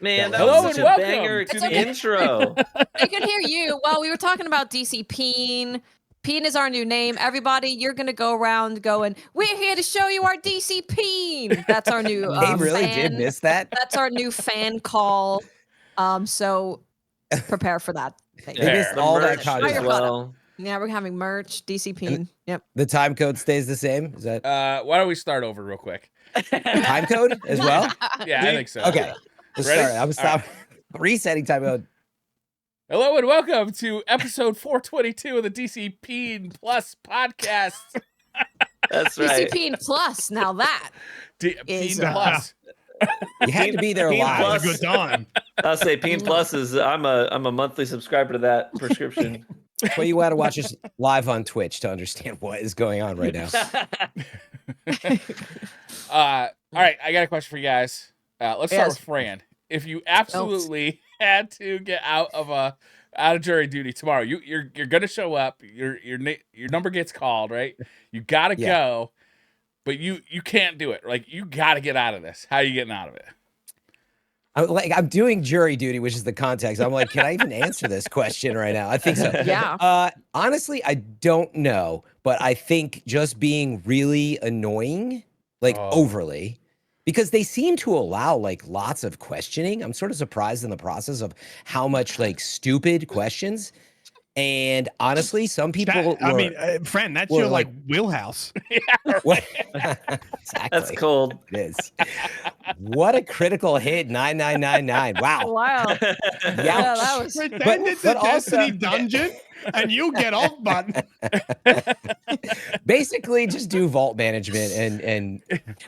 Man, that Hello was and such a welcome banger to to the the intro. I could hear you. Well, we were talking about DC Peen. Peen is our new name. Everybody, you're going to go around going, we're here to show you our DC Peen. That's our new They really fan. did miss that. That's our new fan call. So prepare for that. They missed The all that merch content. as well. Yeah, we're having merch, DC Peen. Yep. The time code stays the same. Is that Why don't we start over real quick? time code as well? Yeah, I think so. Okay. Let's Ready? start. I'm stop resetting time code. Hello and welcome to episode 422 of the DCP+ Podcast. That's DC right. Peen Plus. Now that. Peen Is, Plus. You had to be there Peen live. Plus. It was a good time. I'll say Peen Plus is I'm a monthly subscriber to that prescription. Well, you got to watch us live on Twitch to understand what is going on right now. All right, I got a question for you guys. Let's start Yes. with Fran. If you absolutely had to get out of jury duty tomorrow, you're gonna show up. Your number gets called, right? You gotta Yeah. go, but you can't do it. Like you gotta get out of this. How are you getting out of it? I'm doing jury duty, which is the context. I'm like, can I even answer this question right now? I think so. Yeah. Honestly, I don't know, but I think just being really annoying, like overly, because they seem to allow like lots of questioning. I'm sort of surprised in the process of how much like stupid questions. And honestly, some people. Fran, that's were your like wheelhouse. Exactly. That's cold. It is. What a critical hit! 9999. Wow. Wow. Ouch. Yeah, that was. Pretend it's a but also- Destiny dungeon, and you get off button. Basically, just do vault management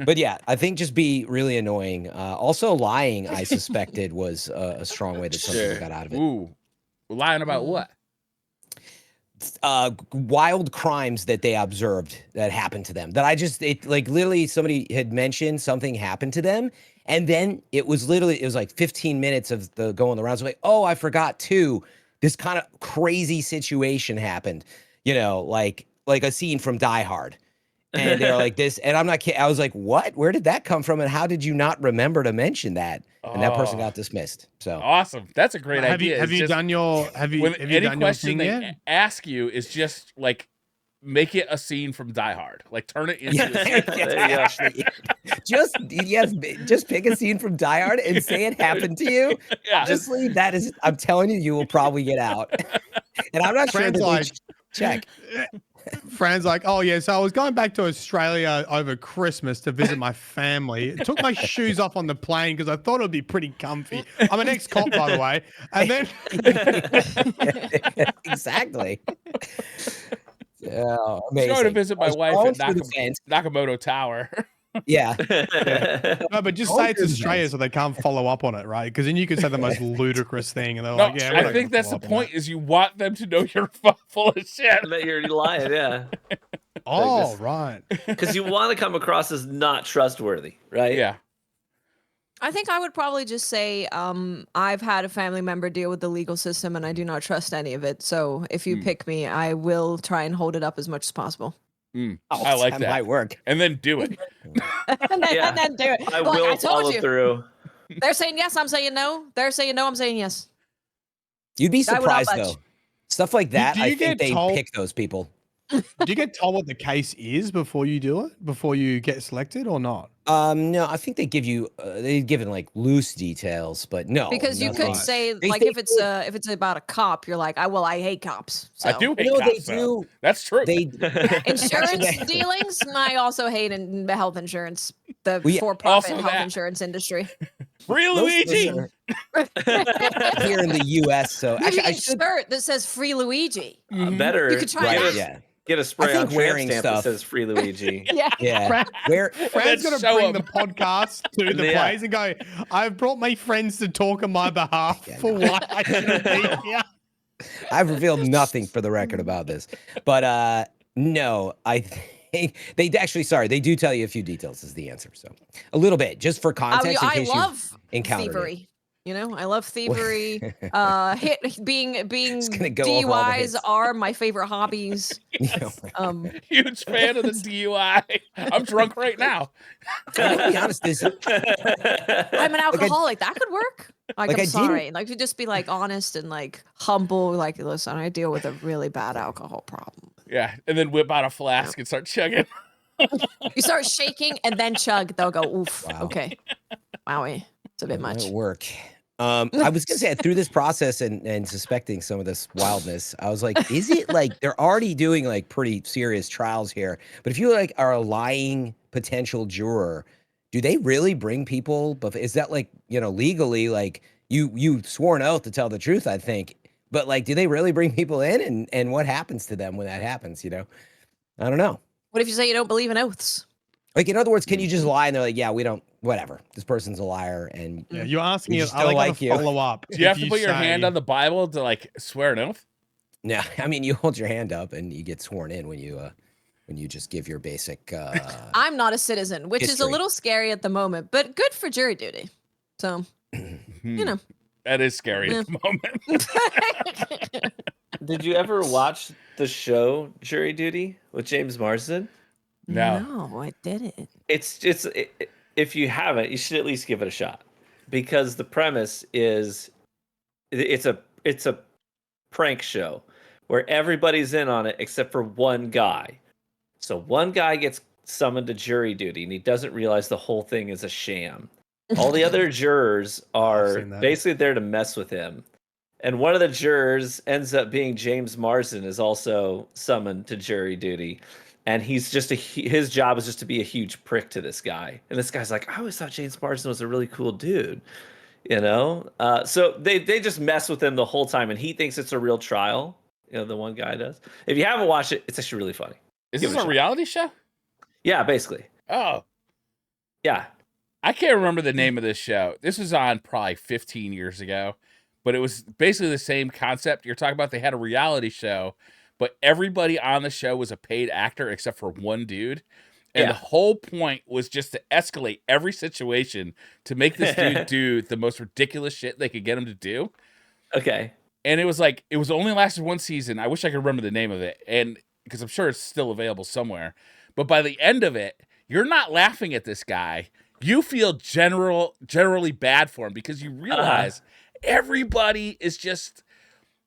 but yeah, I think just be really annoying. Also, lying, I suspected was a strong way that some people got out of it. Ooh, lying about what? Wild crimes that they observed that happened to them. That literally somebody had mentioned something happened to them, and then it was like 15 minutes of the going the rounds. Like, oh, I forgot too. This kind of crazy situation happened, like a scene from Die Hard. And they're like this, and I'm not kidding. I was like, what? Where did that come from? And how did you not remember to mention that? And that person got dismissed. So Awesome. That's a great idea. Have you done your have you Any done your question thing they yet? ask you is just like make it a scene from Die Hard. Like turn it into a scene. There you go. just pick a scene from Die Hard and say it happened to you. Yeah. Honestly, I'm telling you, you will probably get out. And I'm not sure Fran's that like- check. Fran's like, oh yeah, so I was going back to Australia over Christmas to visit my family. Took my shoes off on the plane because I thought it would be pretty comfy. I'm an ex-cop, by the way. And then Exactly. Yeah, Going to amazing. visit my I was wife going at through the fence. Nakamoto Tower. Yeah. no, but just say it's Australia so they can't follow up on it, right? Because then you could say the most ludicrous thing, and they're No, like, yeah. we're I not think gonna that's the follow up on point. Is you want them to know you're full of shit. That you're lying, yeah. that. Oh, right. Because you want to come across as not trustworthy, right? Yeah. I think I would probably just say I've had a family member deal with the legal system and I do not trust any of it. So if you pick me, I will try and hold it up as much as possible. I like that. Might work. And then do it. and then do it. I Like, will I told follow you. through. They're saying yes, I'm saying no. They're saying no, I'm saying yes. You'd be I would not surprised budge. though. Stuff like that, do I you think get they told- pick those people. Do you get told what the case is before you do it? Before you get selected or not? No, I think they give you they've given like loose details, but no. Because you nothing. could say They like say- if it's about a cop, you're like, I hate cops. So. I do hate No, they cops, though. do. That's true. They Insurance dealings, I also hate in health insurance, the Well, yeah, for-profit also health that. insurance industry. Free most of us Luigi. are here in the U.S. So You actually, I need a should. shirt that says "Free Luigi." Better You could try get that. a, Yeah, get a spray I on think tramp wearing stamp stuff- that says Free Luigi. Yeah. yeah. Where Fran's going to show bring them. the podcast to the Yeah. place and go, I've brought my friends to talk on my behalf for why I shouldn't be here. I've revealed nothing for the record about this, but no, I think they actually. Sorry, they do tell you a few details. Is the answer? So a little bit, just for context, in I case love you encountered it. thievery. You know, I love thievery. Being gonna go over all the DUIs hits. are my favorite hobbies. You know, Huge fan of the DUI. I'm drunk right now. to be honest, I'm an alcoholic. That could work. Like, Like, I'm I didn't- sorry. Like, to just be like honest and like humble. Like, listen, I deal with a really bad alcohol problem. Yeah, and then whip out a flask and start chugging. You start shaking and then chug. They'll go, oof. Wow. Okay. Wowie. It's a bit It might much. work. I was gonna say through this process and suspecting some of this wildness, I was like, is it like they're already doing like pretty serious trials here? But if you like are a lying potential juror, do they really bring people? But is that like, you know, legally, like you swore an oath to tell the truth, I think. But like, do they really bring people in and what happens to them when that happens, you know? I don't know. What if you say you don't believe in oaths? Like, in other words, can you just lie and they're like, yeah, we don't, whatever. This person's a liar and Yeah, you're asking We me, just are they don't going like to you. follow up? Do you have to put your hand on the Bible to like swear an oath? yeah, I mean, you hold your hand up and you get sworn in when you just give your basic. I'm not a citizen, which is a history. little scary at the moment, but good for jury duty. So, you know. That is scary at the moment. Did you ever watch the show Jury Duty with James Marsden? No. No, I didn't. If you haven't, you should at least give it a shot, because the premise is it's a prank show where everybody's in on it except for one guy. So one guy gets summoned to jury duty and he doesn't realize the whole thing is a sham. All the other jurors are seen that. basically there to mess with him. And one of the jurors ends up being James Marsden, is also summoned to jury duty. And he's just his job is just to be a huge prick to this guy. And this guy's like, I always thought James Marsden was a really cool dude, you know? So they just mess with him the whole time, and he thinks it's a real trial. You know, the one guy does. If you haven't watched it, it's actually really funny. Is Give this it a shot. reality show? Yeah, basically. Oh, Yeah. I can't remember the name of this show. This was on probably 15 years ago, but it was basically the same concept. You're talking about they had a reality show, but everybody on the show was a paid actor except for one dude. And Yeah. the whole point was just to escalate every situation to make this dude do the most ridiculous shit they could get him to do. Okay. And it was like, it was only lasted one season. I wish I could remember the name of it. And because I'm sure it's still available somewhere. But by the end of it, you're not laughing at this guy. You feel generally bad for him because you realize everybody is just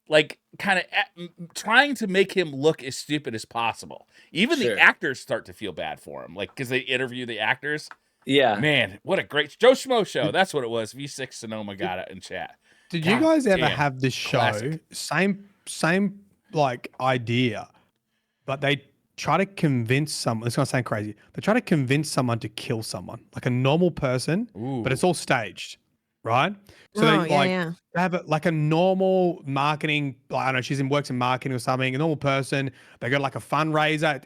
like kind of trying to make him look as stupid as possible. Even Sure. the actors start to feel bad for him, like because they interview the actors. Yeah. Man, what a great Joe Schmo show. That's what it was. V6 Sonoma got it in chat. Did you God guys ever damn. have this show? Classic. Same like idea, but they try to convince someone. It's gonna sound crazy. They try to convince someone to kill someone, like a normal person, Ooh. but it's all staged, right? So Oh, they yeah, like yeah. they have like a normal marketing. Like, I don't know, she's works in marketing or something. A normal person. They got like a fundraiser.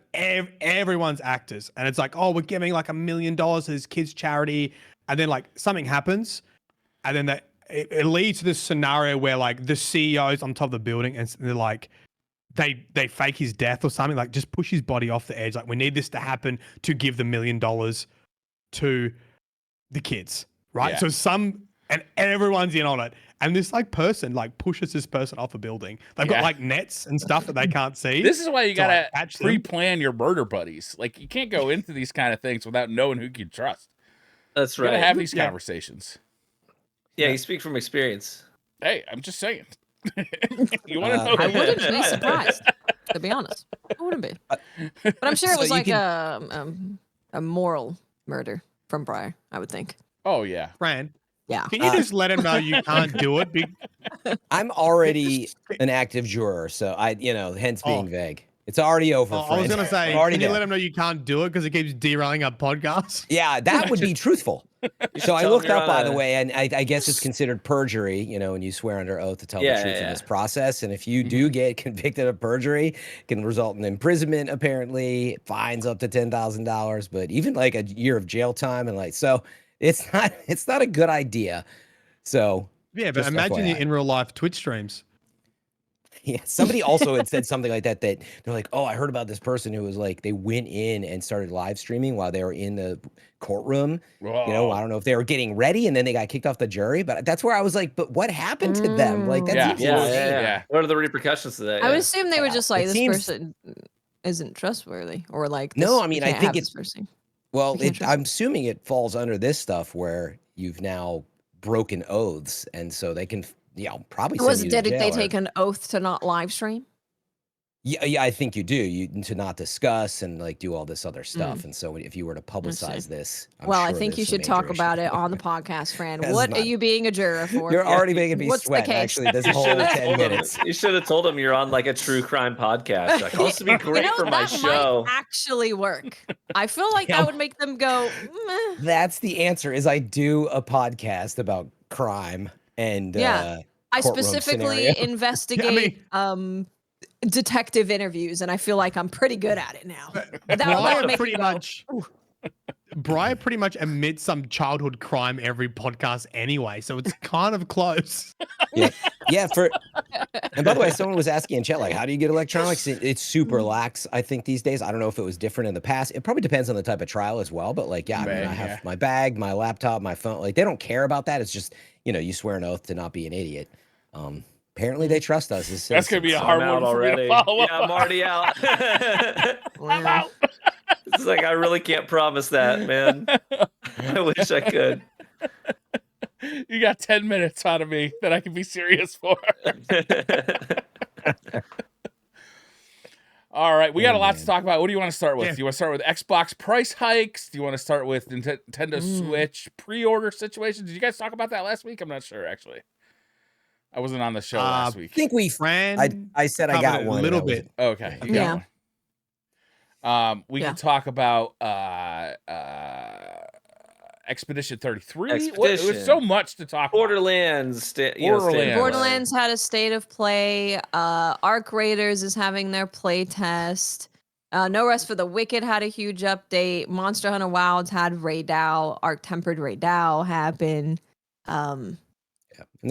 Everyone's actors, and it's like, oh, we're giving like $1 million to this kids charity, and then like something happens, and then it leads to this scenario where like the CEO's on top of the building and they're like, they fake his death or something, like just push his body off the edge. Like, we need this to happen to give the $1 million to the kids, right? Yeah. So and everyone's in on it. And this like person like pushes this person off a building. They've Yeah. got like nets and stuff that they can't see. This is why you to, like, gotta catch them. pre-plan your murder buddies. Like you can't go into these kind of things without knowing who you can trust. That's You right. gotta have these Yeah. conversations. Yeah, you speak from experience. Hey, I'm just saying. You want to know? I wouldn't be surprised, to be honest. I wouldn't be. But I'm sure it So was you like can- a moral murder from Briar, I would think. Oh yeah. Fran, Yeah. can you just let him know you can't do it? I'm already an active juror, so hence being Oh. vague. It's already over. I was friend. gonna say, I'm already can you there. let him know you can't do it because it keeps derailing our podcast? Yeah, that would be truthful. So I tell looked him you're up, by on the a- way, and I guess it's considered perjury, when you swear under oath to tell Yeah, the truth in yeah. this process. And if you do get convicted of perjury, it can result in imprisonment, apparently, fines up to $10,000, but even like a year of jail time. And so it's not a good idea. So Yeah, but Just imagine you FYI. in real life Twitch streams. yeah, somebody also had said something like that they're like, oh, I heard about this person who was like, they went in and started live streaming while they were in the courtroom. I don't know if they were getting ready and then they got kicked off the jury, but that's where I was like, but what happened to them? Like, that Yeah. seems Yeah, insane. Yeah. What are the repercussions to that? I would Yeah. assume they were just like, It this seems- person isn't trustworthy, or like, No, this- I mean, we I can't think have it's- this person. Well, I can't trust I'm assuming it falls under this stuff where you've now broken oaths, and so they can, probably send you to Did jail. they take an oath to not live stream? Yeah, I think you do. You to not discuss and like do all this other stuff. And so if you were to publicize this, I sure think you there's some should talk major about issues. it on the podcast, Fran. That's What are not- you being a juror for? You're already making me What's the sweat. case? Actually, this You whole should have 10 told him. minutes. You should have told him you're on like a true crime podcast. Like, oh, this would be great for my that show. might actually work. I feel like Yeah. that would make them go, meh. That's the answer. Is I do a podcast about crime and Yeah. I courtroom specifically scenario. investigate detective interviews, and I feel like I'm pretty good at it now. That would Brian make pretty you go, much. Brian pretty much admits some childhood crime every podcast anyway, so it's kind of close. Yeah. And by the way, someone was asking in chat, like, how do you get electronics? It's super lax, I think, these days. I don't know if it was different in the past. It probably depends on the type of trial as well. But like, I have my bag, my laptop, my phone. Like, they don't care about that. It's just, you swear an oath to not be an idiot. Apparently they trust us. As That's gonna be a citizens. hard I'm one out for me already. to follow up. Yeah, I'm already out. I'm out. It's like I really can't promise that, man. I wish I could. You got 10 minutes out of me that I can be serious for. All right, we got a lot to talk about. What do you want to start with? Yeah. Do you want to start with Xbox price hikes? Do you want to start with Nintendo Switch pre-order situation? Did you guys talk about that last week? I'm not sure, actually. I wasn't on the show last week. I think Fran, I said I covered got it one. a little bit. Okay, you Yeah. got one. We Yeah. can talk about Expedition 33. Expedition. There's so much to talk about. Borderlands. Borderlands had a state of play. Arc Raiders is having their play test. No Rest for the Wicked had a huge update. Monster Hunter Wilds had Raydao. Arc Tempered Raydao happened. And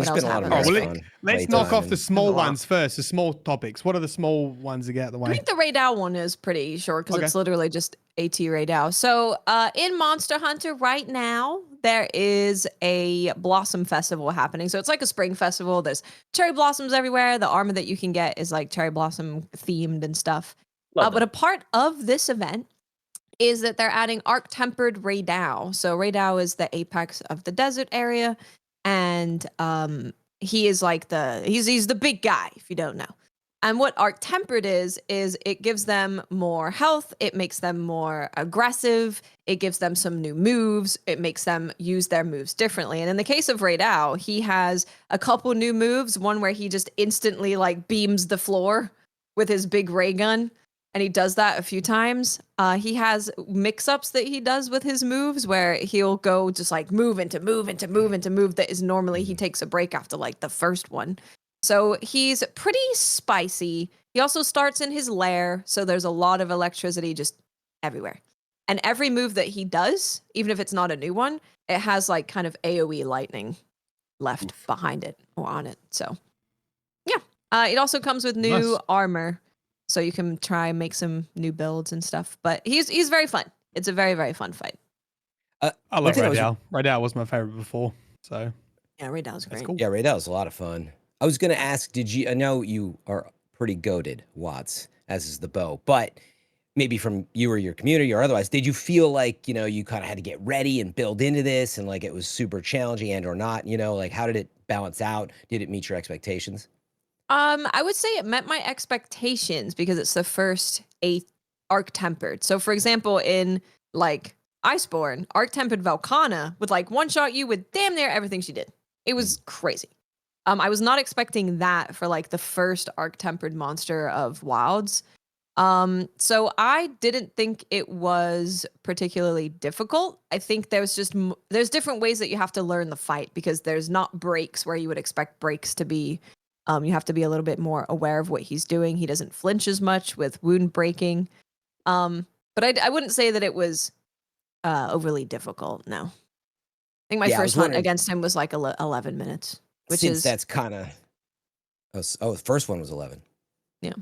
there's What been a else lot of happened? nice Well, fun let's playtime knock off the and- small Have a lot. ones first, the small topics. What are the small ones to get out of the I way? think the Raydao one is pretty short because Okay. it's literally just AT Raydao. So in Monster Hunter right now, there is a Blossom Festival happening. So it's like a spring festival. There's cherry blossoms everywhere. The armor that you can get is like cherry blossom themed and stuff. But a part of this event is that they're adding Arc Tempered Raydao. So Raydao is the apex of the desert area. And he is like he's the big guy, if you don't know. And what Arc Tempered is it gives them more health, it makes them more aggressive, it gives them some new moves, it makes them use their moves differently. And in the case of Raydao, he has a couple new moves, one where he just instantly like beams the floor with his big ray gun. And he does that a few times. He has mix-ups that he does with his moves where he'll go just like move into move into move into move that is normally he takes a break after like the first one. So he's pretty spicy. He also starts in his lair, so there's a lot of electricity just everywhere. And every move that he does, even if it's not a new one, it has like kind of AoE lightning left behind it or on it. So yeah. It also comes with new Nice. armor. So you can try and make some new builds and stuff. But he's very fun. It's a very, very fun fight. I one love thing I was- Raydao. Raydao was my favorite before. So Yeah, Raydau's that's great. cool. Yeah, Ray, that was a lot of fun. I was gonna ask, I know you are pretty goated, Watts, as is the bow, but maybe from you or your community or otherwise, did you feel like, you kind of had to get ready and build into this and like it was super challenging and or not, like how did it balance out? Did it meet your expectations? I would say it met my expectations because it's the first Arc Tempered. So for example, in like Iceborne, Arc Tempered Valkana would like one shot you with damn near everything she did. It was crazy. I was not expecting that for like the first Arc Tempered monster of Wilds. So I didn't think it was particularly difficult. I think there's different ways that you have to learn the fight because there's not breaks where you would expect breaks to be. You have to be a little bit more aware of what he's doing. He doesn't flinch as much with wound breaking. But I wouldn't say that it was overly difficult. No. I think my Yeah, I first was hunt wondering- against him was like 11 minutes, which Since is that's kind of the first one was 11. Yeah.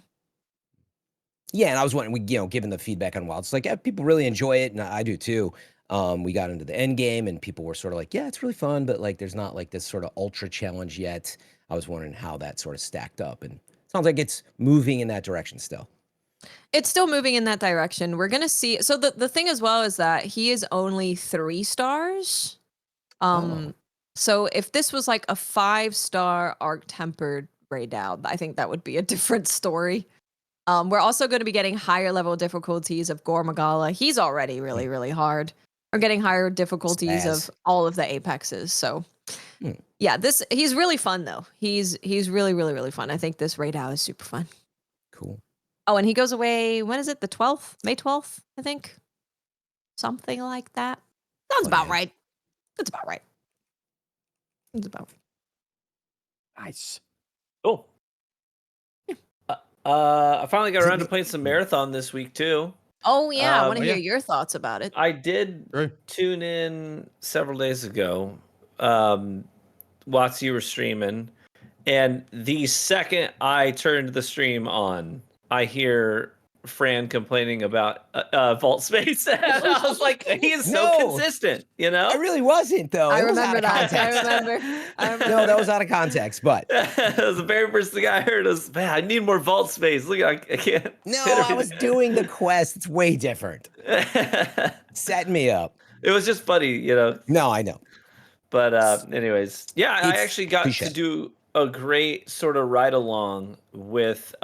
Yeah, and I was wondering, given the feedback on Wild, it's like, yeah, people really enjoy it, and I do too. We got into the end game, and people were sort of like, yeah, it's really fun, but like, there's not like this sort of ultra challenge yet. I was wondering how that sort of stacked up, and it sounds like it's moving in that direction still. It's still moving in that direction. We're going to see. So the thing as well is that he is only 3 stars. Oh. So if this was like a 5-star arc tempered Raid-out, I think that would be a different story. We're also going to be getting higher level difficulties of Gore Magala. He's already really, really hard. We're getting higher difficulties Spaz. of all of the Apexes. So yeah, he's really fun though. He's really, really, really fun. I think this Raid-out is super fun. Cool. Oh, and he goes away, when is it? The 12th? May 12th, I think. Something like that. Sounds about right. That's about right. It's about Nice. Cool. I finally got around to playing some Marathon this week too. Oh yeah, I want to oh, hear yeah. your thoughts about it. I did True. tune in several days ago, whilst you were streaming, and the second I turned the stream on, I hear Fran complaining about vault space. And I was like, he is so No. consistent, you know? I really wasn't though. I It was out remember of that. I context. remember. No, that was out of context. But That was the very first thing I heard was, man, I need more vault space. Look, I can't. no, fit I was doing the quest. It's way different. everything. Set me up. It was just funny, you know? No, I know. But anyways, yeah, I It's actually got cliche. to do a great sort of ride along with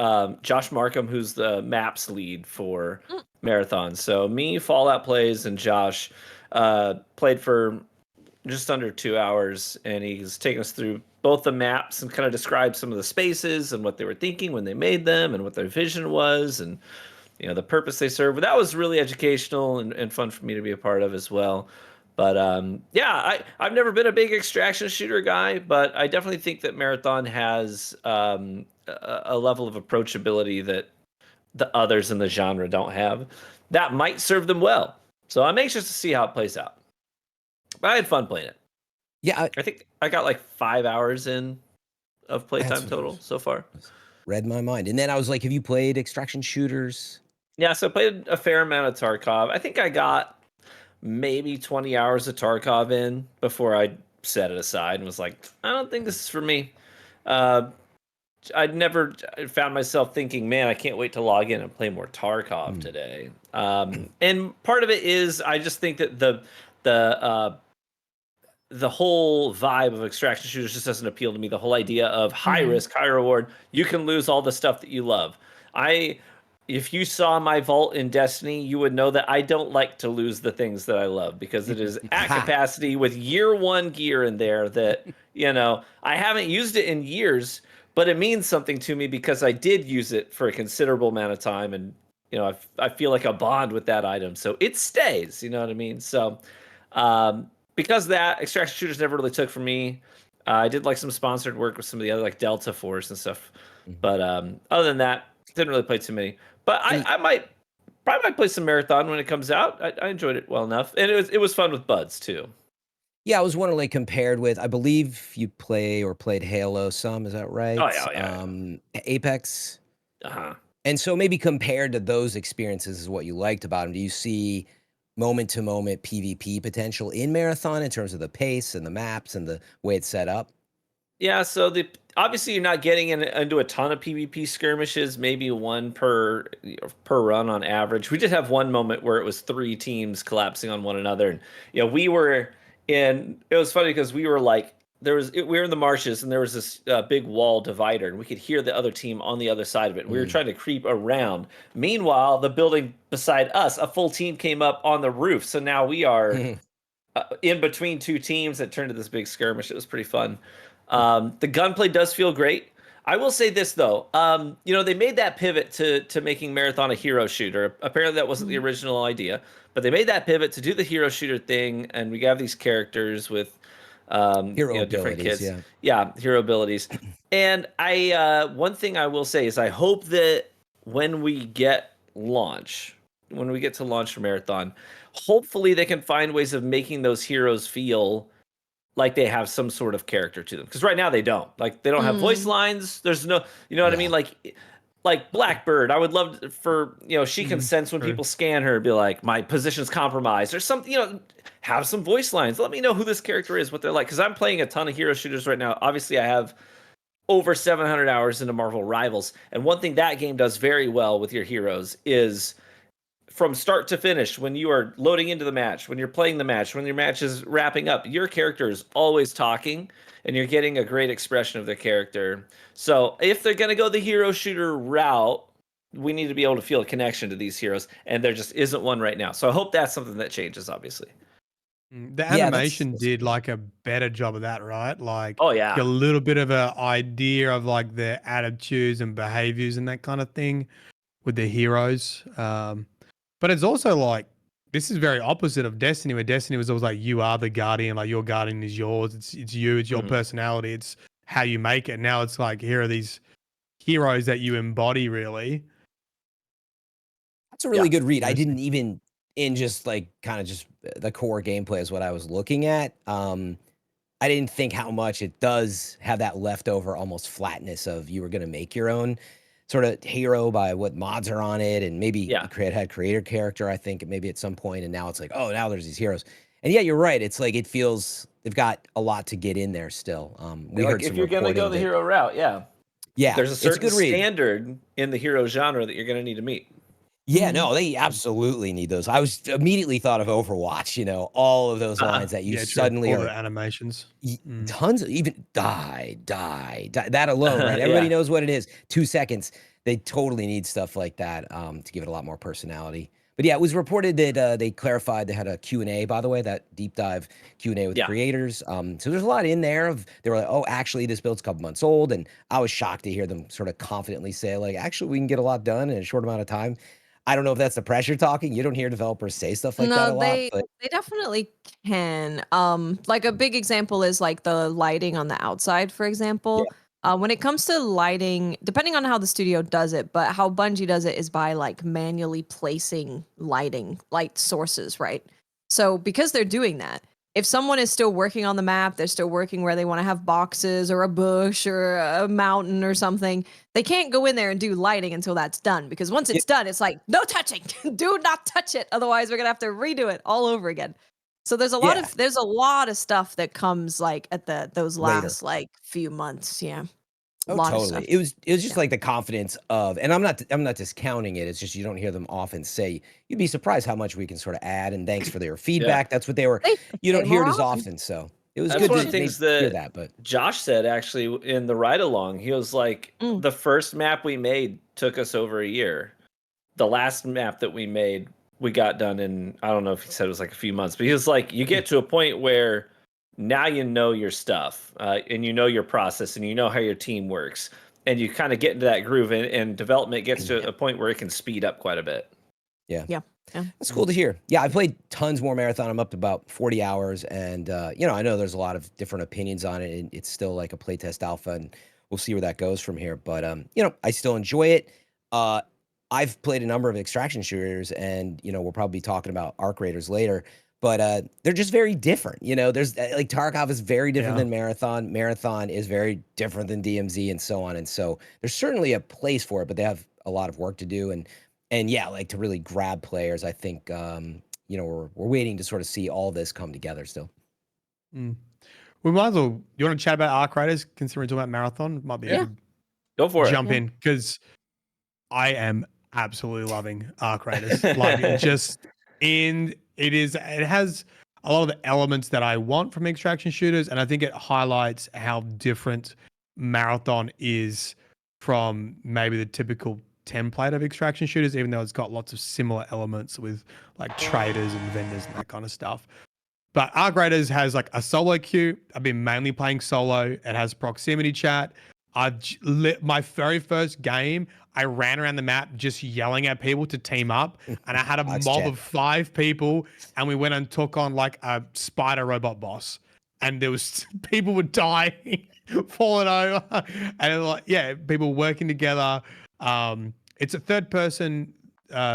Josh Markham, who's the maps lead for Marathon. So me, Fallout Plays, and Josh played for just under 2 hours, and he's taken us through both the maps and kind of described some of the spaces and what they were thinking when they made them and what their vision was and the purpose they serve. But that was really educational and fun for me to be a part of as well. But yeah, I've never been a big extraction shooter guy, but I definitely think that Marathon has a level of approachability that the others in the genre don't have. That might serve them well. So I'm anxious to see how it plays out. But I had fun playing it. Yeah, I think I got like 5 hours in of playtime That's total so far. read my mind. And then I was like, have you played extraction shooters? Yeah, so I played a fair amount of Tarkov. I think I got maybe 20 hours of Tarkov in before I set it aside and was like, I don't think this is for me. I'd never found myself thinking, man, I can't wait to log in and play more Tarkov today. And part of it is I just think that the whole vibe of extraction shooters just doesn't appeal to me. The whole idea of high risk, high reward, you can lose all the stuff that you love. If you saw my vault in Destiny, you would know that I don't like to lose the things that I love because it is at capacity with year one gear in there that, I haven't used it in years, but it means something to me because I did use it for a considerable amount of time. And, I feel like a bond with that item. So it stays, you know what I mean? So because of that, extraction shooters never really took for me. I did like some sponsored work with some of the other like Delta Force and stuff. But other than that, didn't really play too many. But I might play some Marathon when it comes out. I enjoyed it well enough, and it was fun with buds too. Yeah, I was wondering, like, compared with, I believe you played Halo some, is that right? Oh, yeah. Apex. Uh-huh. And so maybe compared to those experiences is what you liked about them. Do you see moment-to-moment PvP potential in Marathon in terms of the pace and the maps and the way it's set up? Yeah, so obviously you're not getting into a ton of PvP skirmishes, maybe one per run on average. We did have one moment where it was 3 teams collapsing on one another, and we were in. It was funny because we were like, we were in the marshes, and there was this big wall divider, and we could hear the other team on the other side of it. We were trying to creep around. Meanwhile, the building beside us, a full team came up on the roof, so now we are in between 2 teams that turned to this big skirmish. It was pretty fun. The gunplay does feel great. I will say this though, they made that pivot to making Marathon a hero shooter. Apparently that wasn't the original idea, but they made that pivot to do the hero shooter thing, and we have these characters with Hero different abilities, kits. Yeah, hero abilities. And one thing I will say is I hope that when we get to launch for Marathon, hopefully they can find ways of making those heroes feel like they have some sort of character to them, because right now they don't. Like, they don't have voice lines. There's no, what I mean? Like Blackbird, I would love for, she can sense when people scan her, be like, my position's compromised or something, have some voice lines. Let me know who this character is, what they're like. Because I'm playing a ton of hero shooters right now. Obviously, I have over 700 hours into Marvel Rivals. And one thing that game does very well with your heroes is from start to finish, when you are loading into the match, when you're playing the match, when your match is wrapping up, your character is always talking and you're getting a great expression of their character. So if they're going to go the hero shooter route, we need to be able to feel a connection to these heroes, and there just isn't one right now. So I hope that's something that changes, obviously. The Yeah, animation that's did like a better job of that, right? Like, Oh, get a yeah. little bit of an idea of like their attitudes and behaviors and that kind of thing with the heroes. But it's also like, this is very opposite of Destiny, where Destiny was always like, you are the guardian, like your guardian is yours. It's you, it's your Mhm. personality, it's how you make it. Now it's like, here are these heroes that you embody, really. That's a really Yeah. good read. I Interesting. didn't even in just like kind of just the core gameplay is what I was looking at. I didn't think how much it does have that leftover almost flatness of you were going to make your own sort of hero by what mods are on it, and maybe Yeah. you had creator character, I think, maybe at some point, and now it's like, oh, now there's these heroes. And yeah, you're right. It's like it feels they've got a lot to get in there still. We Like, heard if some you're going to go reporting the that hero route, yeah. yeah, There's a it's a certain good read. standard in the hero genre that you're going to need to meet. Yeah, Mhm. no, they absolutely need those. I was immediately thought of Overwatch, all of those Uh-huh. lines that you Yeah, true. suddenly All the are animations. tons of even die, that alone, right? Everybody Yeah. knows what it is. 2 seconds. They totally need stuff like that to give it a lot more personality. But yeah, it was reported that they clarified they had a Q&A, by the way, that deep dive Q&A with Yeah. creators. So there's a lot in there of they were like, oh, actually, this build's a couple months old, and I was shocked to hear them sort of confidently say like, actually, we can get a lot done in a short amount of time. I don't know if that's the pressure talking. You don't hear developers say stuff like that No, a lot, but they definitely can. Like a big example is like the lighting on the outside, for yeah, example. When it comes to lighting, depending on how the studio does it, but how Bungie does it is by like manually placing light sources, right? So because they're doing that, if someone is still working on the map, they're still working where they want to have boxes or a bush or a mountain or something, they can't go in there and do lighting until that's done, because once yeah, it's done, it's like no touching. Do not touch it, otherwise we're gonna have to redo it all over again. So there's a yeah, lot of stuff that comes like at those later. last like few months. Yeah, a Oh, lot of totally. stuff. It was just Yeah. like the confidence of, and I'm not discounting it. It's just you don't hear them often say. You'd be surprised how much we can sort of add. And thanks for their Yeah. feedback. That's what they were. They should You say don't hear more it as often. often, so it was That's good one to of the things hear that that. But Josh said actually in the ride along. He was like, Mm. the first map we made took us over a year. The last map that we made, we got done in, I don't know if he said it was like a few months, but he was like, you get to a point where now you know your stuff and you know your process and you know how your team works. And you kind of get into that groove, and development gets to a point where it can speed up quite a bit. Yeah. that's cool to hear. Yeah, I played tons more Marathon. I'm up to about 40 hours, and I know there's a lot of different opinions on it, and it's still like a playtest alpha, and we'll see where that goes from here. But I still enjoy it. I've played a number of extraction shooters, and we'll probably be talking about arc raiders later. But they're just very different. There's like Tarkov is very different Yeah. than Marathon. Marathon is very different than DMZ, and so on. And so there's certainly a place for it, but they have a lot of work to do. And yeah, like to really grab players, I think we're waiting to sort of see all this come together still. We might as well. You want to chat about arc raiders? Considering we're talking about Marathon, might be a Yeah. good Go for it. jump Yeah. in, because I am absolutely loving arc raiders. Like it has a lot of the elements that I want from extraction shooters, and I think it highlights how different Marathon is from maybe the typical template of extraction shooters, even though it's got lots of similar elements with like traders and vendors and that kind of stuff. But Arc Raiders has like a solo queue. I've been mainly playing solo. It has proximity chat. My very first game, I ran around the map just yelling at people to team up, and I had a Box mob chat. of 5 people, and we went and took on like a spider robot boss, and there was people were dying, falling over, and it was like, yeah, people working together. It's a third-person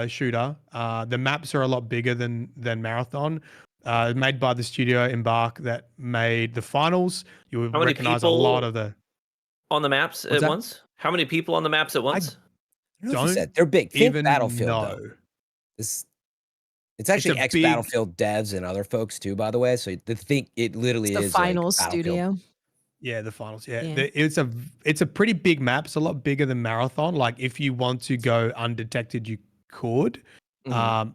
shooter. The maps are a lot bigger than Marathon. Made by the studio Embark that made the finals. You would How many recognize a lot people of the. on the maps What's at that? once? How many people on the maps at once? I don't know if you Don't said they're big. Think even Battlefield know. though. It's actually a ex big- Battlefield devs and other folks too, by the way. So the think it literally It's the is like finals Battlefield. studio. Yeah, the finals. Yeah, Yeah. It's a pretty big map. It's a lot bigger than Marathon. Like if you want to go undetected, you could. I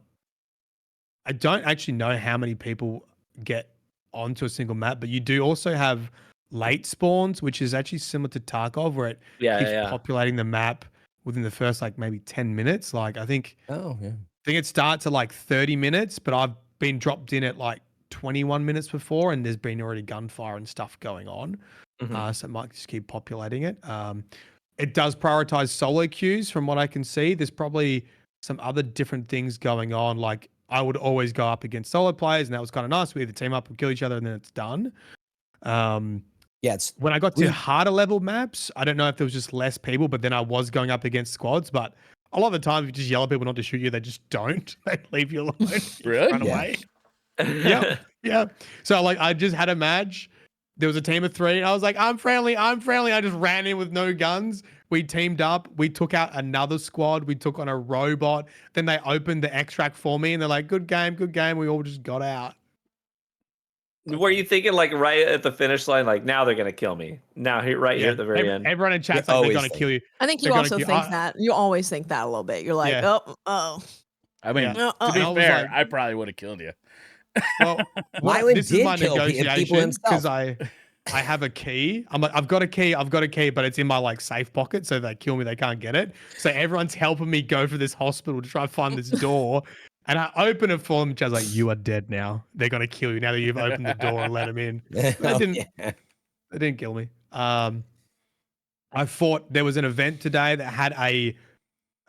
don't actually know how many people get onto a single map, but you do also have late spawns, which is actually similar to Tarkov, where it keeps populating the map within the first like maybe 10 minutes. Like I think it starts at like 30 minutes, but I've been dropped in at like 21 minutes before, and there's been already gunfire and stuff going on. So it might just keep populating it. It does prioritize solo queues from what I can see. There's probably some other different things going on. Like I would always go up against solo players, and that was kind of nice. We either team up and kill each other, and then it's done. It's when I got to harder level maps, I don't know if there was just less people, but then I was going up against squads. But a lot of the time, if you just yell at people not to shoot you, they just don't. They leave you alone. Really? Run away. Yeah. So like, I just had a match. There was a team of 3. And I was like, I'm friendly. I just ran in with no guns. We teamed up. We took out another squad. We took on a robot. Then they opened the extract for me, and they're like, good game. We all just got out. Were you thinking like right at the finish line, like now they're gonna kill me? Now here at the very end. Everyone in chat's like, they're gonna kill you. I think you also think that. You always think that a little bit. You're like, oh. I mean, to be fair, like, I probably would have killed you. Well, this is my negotiation because I have a key. I'm like, I've got a key, but it's in my like safe pocket, so if they kill me, they can't get it. So everyone's helping me go for this hospital to try and find this door. And I open it for them. Chad's like, you are dead now. They're gonna kill you now that you've opened the door and let them in. They didn't kill me. I thought there was an event today that had a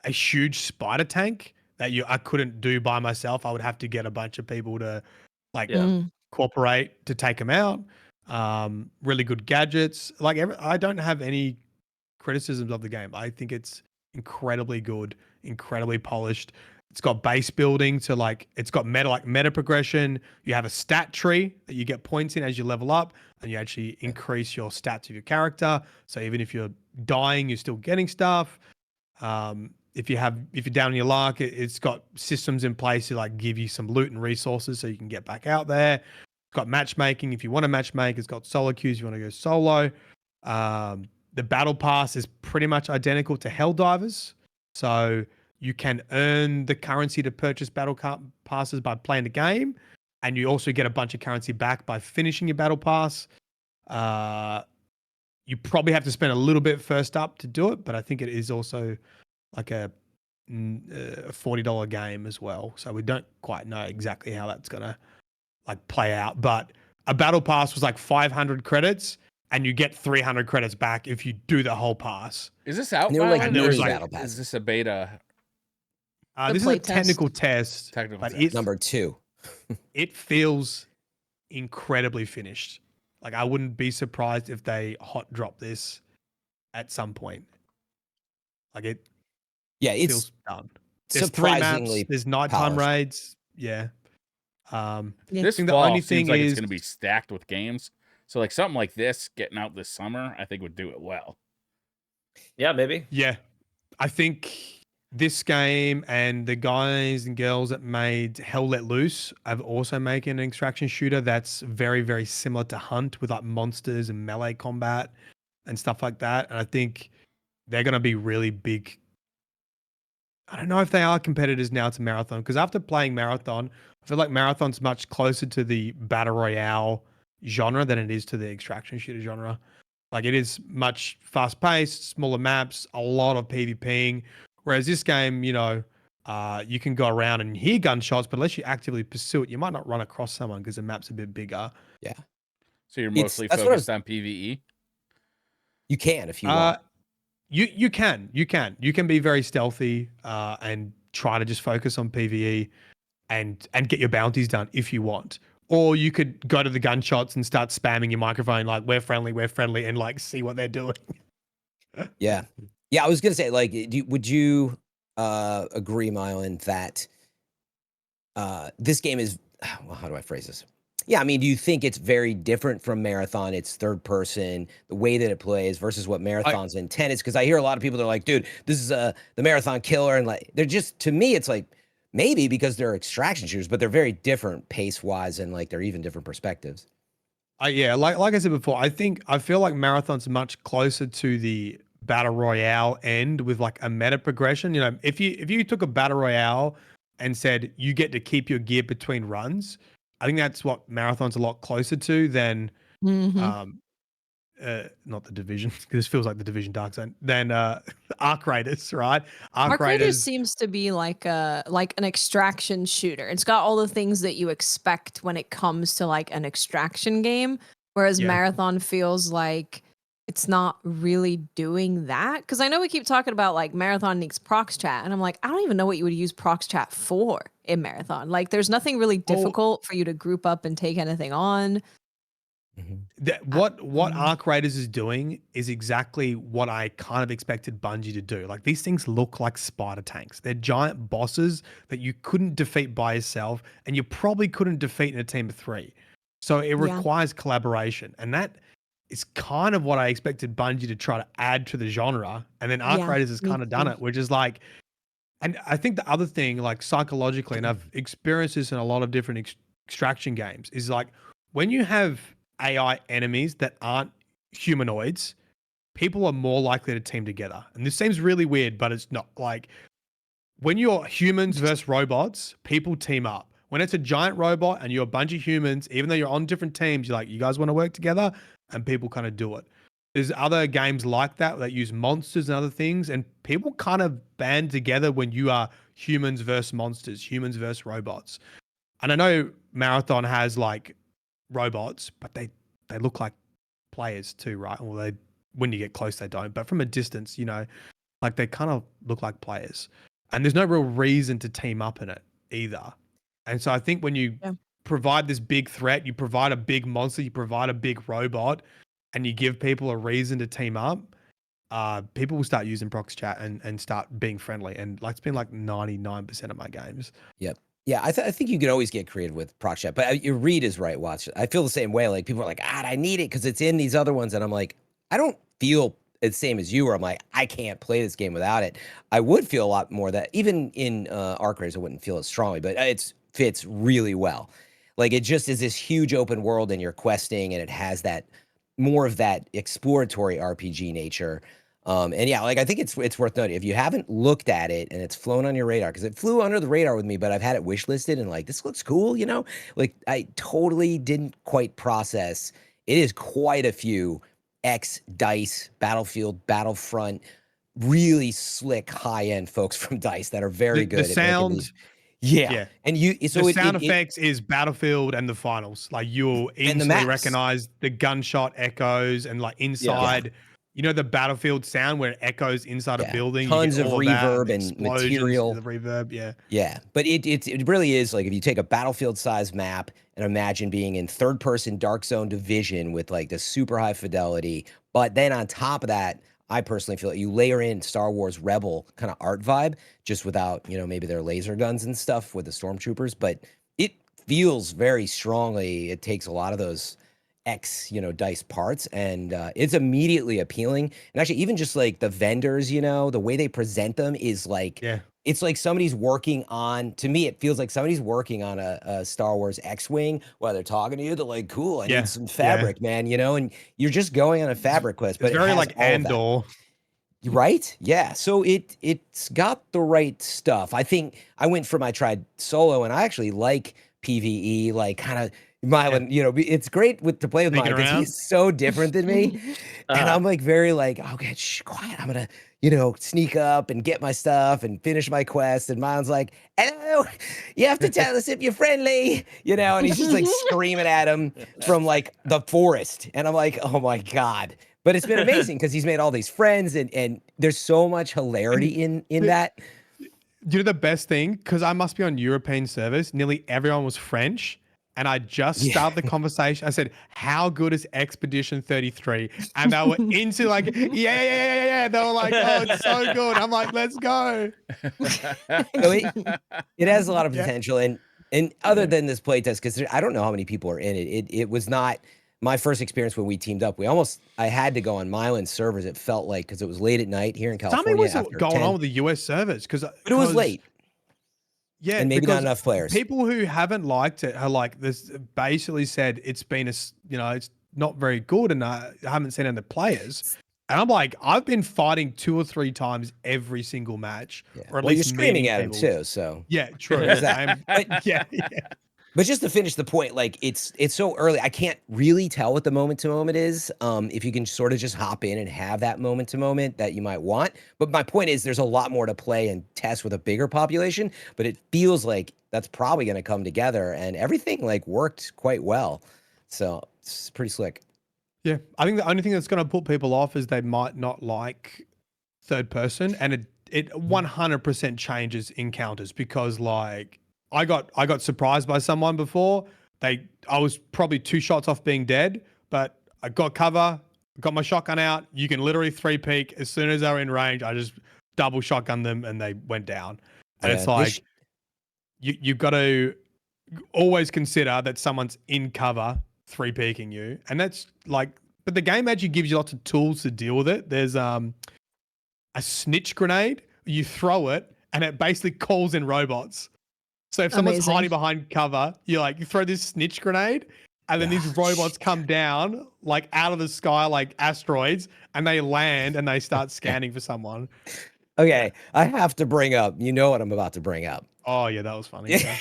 huge spider tank that I couldn't do by myself. I would have to get a bunch of people to cooperate to take them out. Really good gadgets. Like I don't have any criticisms of the game. I think it's incredibly good, incredibly polished. It's got base building to it's got meta progression. You have a stat tree that you get points in as you level up, and you actually increase your stats of your character. So even if you're dying, you're still getting stuff. If you're down on your luck, it's got systems in place to give you some loot and resources so you can get back out there. It's got matchmaking if you want to matchmake. It's got solo queues if you want to go solo. The battle pass is pretty much identical to Helldivers. So you can earn the currency to purchase battle passes by playing the game, and you also get a bunch of currency back by finishing your battle pass. You probably have to spend a little bit first up to do it, but I think it is also like a $40 game as well. So we don't quite know exactly how that's gonna play out. But a battle pass was 500 credits, and you get 300 credits back if you do the whole pass. Is this out? Is this a beta? This is a technical test. It's number 2. It feels incredibly finished. I wouldn't be surprised if they hot drop this at some point. It feels done. There's surprisingly 3 maps. There's nighttime polished. raids. Yeah. This the fall only seems thing like is it's going to be stacked with games. So something like this getting out this summer, I think would do it well. Yeah, maybe. Yeah. I think this game and the guys and girls that made Hell Let Loose have also making an extraction shooter that's very, very similar to Hunt with monsters and melee combat and stuff like that. And I think they're going to be really big. I don't know if they are competitors now to Marathon, because after playing Marathon, I feel like Marathon's much closer to the Battle Royale genre than it is to the extraction shooter genre. It is much fast-paced, smaller maps, a lot of PvPing. Whereas this game, you can go around and hear gunshots, but unless you actively pursue it, you might not run across someone because the map's a bit bigger. Yeah. So you're mostly focused on PvE? You can if you want. You can be very stealthy and try to just focus on PvE and get your bounties done if you want. Or you could go to the gunshots and start spamming your microphone we're friendly, and see what they're doing. Yeah. I was gonna say, would you agree, Mylan, that this game is? Well, how do I phrase this? Yeah, I mean, do you think it's very different from Marathon? It's third person, the way that it plays versus what Marathon's intent is. Because I hear a lot of people that are like, dude, this is the Marathon killer, and they're just, to me, it's maybe because they're extraction shooters, but they're very different pace wise, and they're even different perspectives. Yeah, like I said before, I feel like Marathon's much closer to the Battle Royale end with a meta progression. If you took a Battle Royale and said you get to keep your gear between runs. I think that's what Marathon's a lot closer to than not the Division, because this feels like the Division Dark Zone, than Arc Raiders, right? Arc Raiders seems to be like an extraction shooter. It's got all the things that you expect when it comes to like an extraction game, whereas Marathon feels like it's not really doing that. Because I know we keep talking about like Marathon needs prox chat, and I'm like, I don't even know what you would use prox chat for in Marathon. Like, there's nothing really difficult for you to group up and take anything on. What Arc Raiders is doing is exactly what I kind of expected Bungie to do. Like, these things look like spider tanks. They're giant bosses that you couldn't defeat by yourself, and you probably couldn't defeat in a team of 3. So it requires collaboration, and that is kind of what I expected Bungie to try to add to the genre. And then Arc Raiders has kind of done it, which is like, and I think the other thing, like psychologically, and I've experienced this in a lot of different extraction games, is like when you have AI enemies that aren't humanoids, people are more likely to team together. And this seems really weird, but it's not. Like, when you're humans versus robots, people team up. When it's a giant robot and you're a bunch of humans, even though you're on different teams, you're like, you guys want to work together? And people kind of do it. There's other games like that use monsters and other things, and people kind of band together when you are humans versus monsters, humans versus robots. And I know Marathon has like robots, but they look like players too, right? Well, they, when you get close, they don't. But from a distance, you know, like they kind of look like players. And there's no real reason to team up in it either. And so I think when you provide this big threat, you provide a big monster, you provide a big robot, and you give people a reason to team up, people will start using prox chat and start being friendly. And like, it's been like 99% of my games. Yep. Yeah, I think you can always get creative with prox chat, but your read is right, Watch. I feel the same way. Like, people are like, I need it because it's in these other ones. And I'm like, I don't feel the same as you, where I'm like, I can't play this game without it. I would feel a lot more that, even in Arc Raiders, I wouldn't feel as strongly, but it fits really well. Like, it just is this huge open world and you're questing, and it has that more of that exploratory RPG nature. And yeah, like, I think it's worth noting, if you haven't looked at it and it's flown on your radar, because it flew under the radar with me, but I've had it wishlisted and like, this looks cool, you know? Like, I totally didn't quite process. It is quite a few DICE, Battlefield, Battlefront, really slick high-end folks from DICE that are very good the at sound. making these. And the sound effects is Battlefield and the finals. Like, you'll instantly recognize the gunshot echoes and like inside, you know, the Battlefield sound where it echoes inside a building. Tons of reverb and material. The reverb, But it really is like, if you take a Battlefield-sized map and imagine being in third-person Dark Zone Division with like the super high fidelity, but then on top of that, I personally feel like you layer in Star Wars Rebel kind of art vibe, just without, you know, maybe their laser guns and stuff with the stormtroopers, but it feels very strongly. It takes a lot of those DICE parts, and it's immediately appealing. And actually, even just like the vendors, you know, the way they present them is like, it's like somebody's working on, to me, it feels like somebody's working on a Star Wars X-Wing while they're talking to you. They're like, cool, I need some fabric, man, you know, and you're just going on a fabric quest. But it's very like Andor. Right? Yeah. So it's got the right stuff. I think I tried solo, and I actually like PvE, like kind of Mylan, you know, it's great to play with Mylan because he's so different than me. And I'm like, very like, okay, quiet. I'm going to, you know, sneak up and get my stuff and finish my quest. And Mylan's like, hello, you have to tell us if you're friendly, you know, and he's just like screaming at him from like the forest. And I'm like, oh my God. But it's been amazing because he's made all these friends, and there's so much hilarity in that. You know the best thing? Because I must be on European servers. Nearly everyone was French. And I just started the conversation. I said, how good is Expedition 33? And they were into like, yeah. They were like, oh, it's so good. I'm like, let's go. It has a lot of potential. And other than this playtest, because I don't know how many people are in it, it was not my first experience when we teamed up. I had to go on Mylan's servers. It felt like, because it was late at night here in California. Something was going on with the US servers. But it was late. Yeah, and maybe not enough players. People who haven't liked it are like, this basically said it's been it's not very good, and I haven't seen any players. And I'm like, I've been fighting 2 or 3 times every single match, Yeah. or at Well, you're least screaming meeting at him people. too, so. Yeah, true. Exactly. Yeah. But just to finish the point, like it's so early, I can't really tell what the moment to moment is. If you can sort of just hop in and have that moment to moment that you might want. But my point is, there's a lot more to play and test with a bigger population. But it feels like that's probably going to come together, and everything like worked quite well. So it's pretty slick. Yeah, I think the only thing that's going to put people off is they might not like third person, and it 100% changes encounters because like I got surprised by someone before. I was probably 2 shots off being dead, but I got cover, got my shotgun out. You can literally 3-peek as soon as they were in range. I just double shotgun them and they went down. And it's like you've got to always consider that someone's in cover 3-peeking you, and that's like, but the game actually gives you lots of tools to deal with it. There's a snitch grenade. You throw it and it basically calls in robots. So if someone's Amazing. hiding behind cover, you throw this snitch grenade, and then these robots come down like out of the sky like asteroids, and they land and they start scanning for someone. Okay, I have to bring up, you know what I'm about to bring up. Oh yeah, that was funny. Yeah.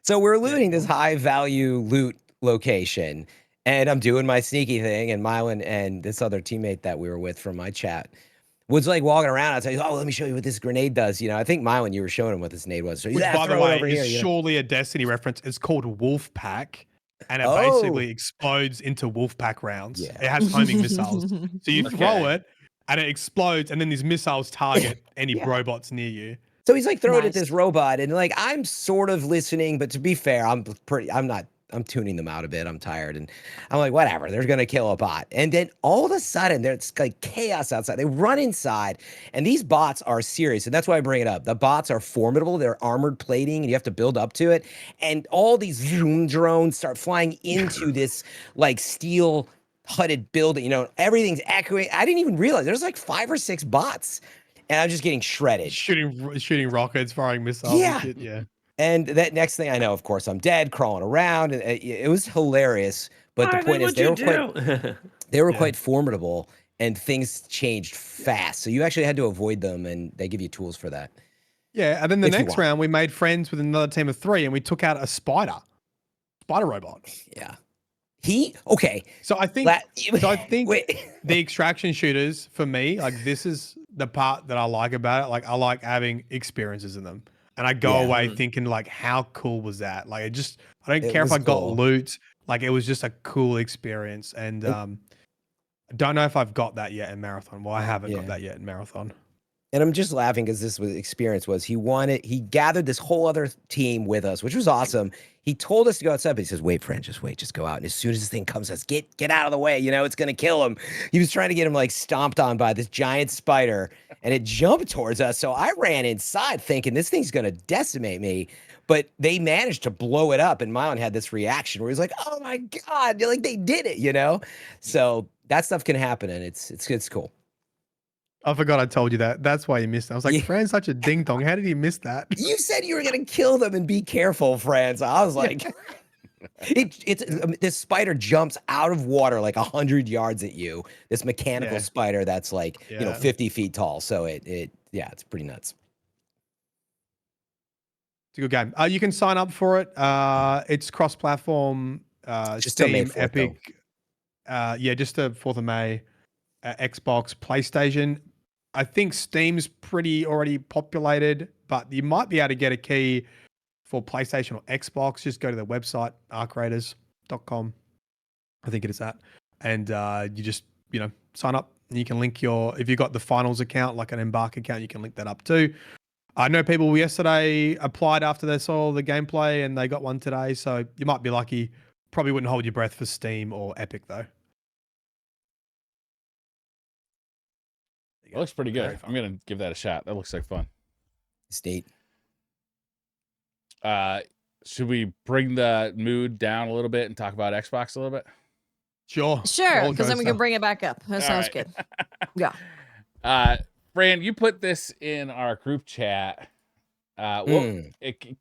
So we're looting this high value loot location, and I'm doing my sneaky thing, and Mylan and this other teammate that we were with from my chat was like walking around. I'd say, oh, let me show you what this grenade does. I think Mylan, you were showing him what this grenade was. So Which, by the way, is surely a Destiny reference. It's called Wolf Pack, and it basically explodes into Wolf Pack rounds. Yeah. It has homing missiles. So you throw it, and it explodes, and then these missiles target any robots near you. So he's like throwing at this robot, and like I'm sort of listening, but to be fair, I'm tuning them out a bit. I'm tired, and I'm like, whatever, they're gonna kill a bot. And then all of a sudden, there's like chaos outside. They run inside, and these bots are serious, and that's why I bring it up. The bots are formidable. They're armored plating, and you have to build up to it. And all these Zoom drones start flying into this like steel hutted building. Everything's echoing. I didn't even realize there's like 5 or 6 bots. And I'm just getting shredded. Shooting rockets, firing missiles. Yeah. And shit, yeah. And that next thing I know, of course, I'm dead, crawling around. And it was hilarious. But the point is, they were quite formidable, and things changed fast. So you actually had to avoid them, and they give you tools for that. Yeah. And then the next round, we made friends with another team of 3, and we took out a spider robot. Yeah. So I think the extraction shooters, for me, like, this is the part that I like about it. Like, I like having experiences in them, and I go away thinking like, how cool was that? Like, I don't care if I got loot. Like, it was just a cool experience, and I don't know if I've got that yet in Marathon. Well, I haven't got that yet in Marathon. And I'm just laughing because he gathered this whole other team with us, which was awesome. He told us to go outside, but he says, wait, friend, just go out. And as soon as this thing comes, says, get out of the way. It's going to kill him. He was trying to get him like stomped on by this giant spider, and it jumped towards us. So I ran inside thinking this thing's going to decimate me, but they managed to blow it up. And Mylan had this reaction where he's like, oh my God, like they did it, So that stuff can happen, and it's cool. I forgot I told you that. That's why you missed it. I was like, Fran's such a ding dong. How did he miss that? You said you were going to kill them and be careful, Fran. So I was like, this spider jumps out of water like 100 yards at you. This mechanical spider that's like, 50 feet tall. So it's pretty nuts. It's a good game. You can sign up for it. It's cross-platform, Steam, Epic. Just the 4th of May. Xbox, PlayStation. I think Steam's pretty already populated, but you might be able to get a key for PlayStation or Xbox. Just go to the website, arcraiders.com. I think it is that. And you just, sign up, and you can link if you've got the finals account, like an Embark account, you can link that up too. I know people yesterday applied after they saw the gameplay, and they got one today. So you might be lucky. Probably wouldn't hold your breath for Steam or Epic though. It looks pretty good. I'm gonna give that a shot. That looks like fun. State. Should we bring the mood down a little bit and talk about Xbox a little bit? Sure, because then we can bring it back up. That sounds good. Yeah. Fran, you put this in our group chat. Can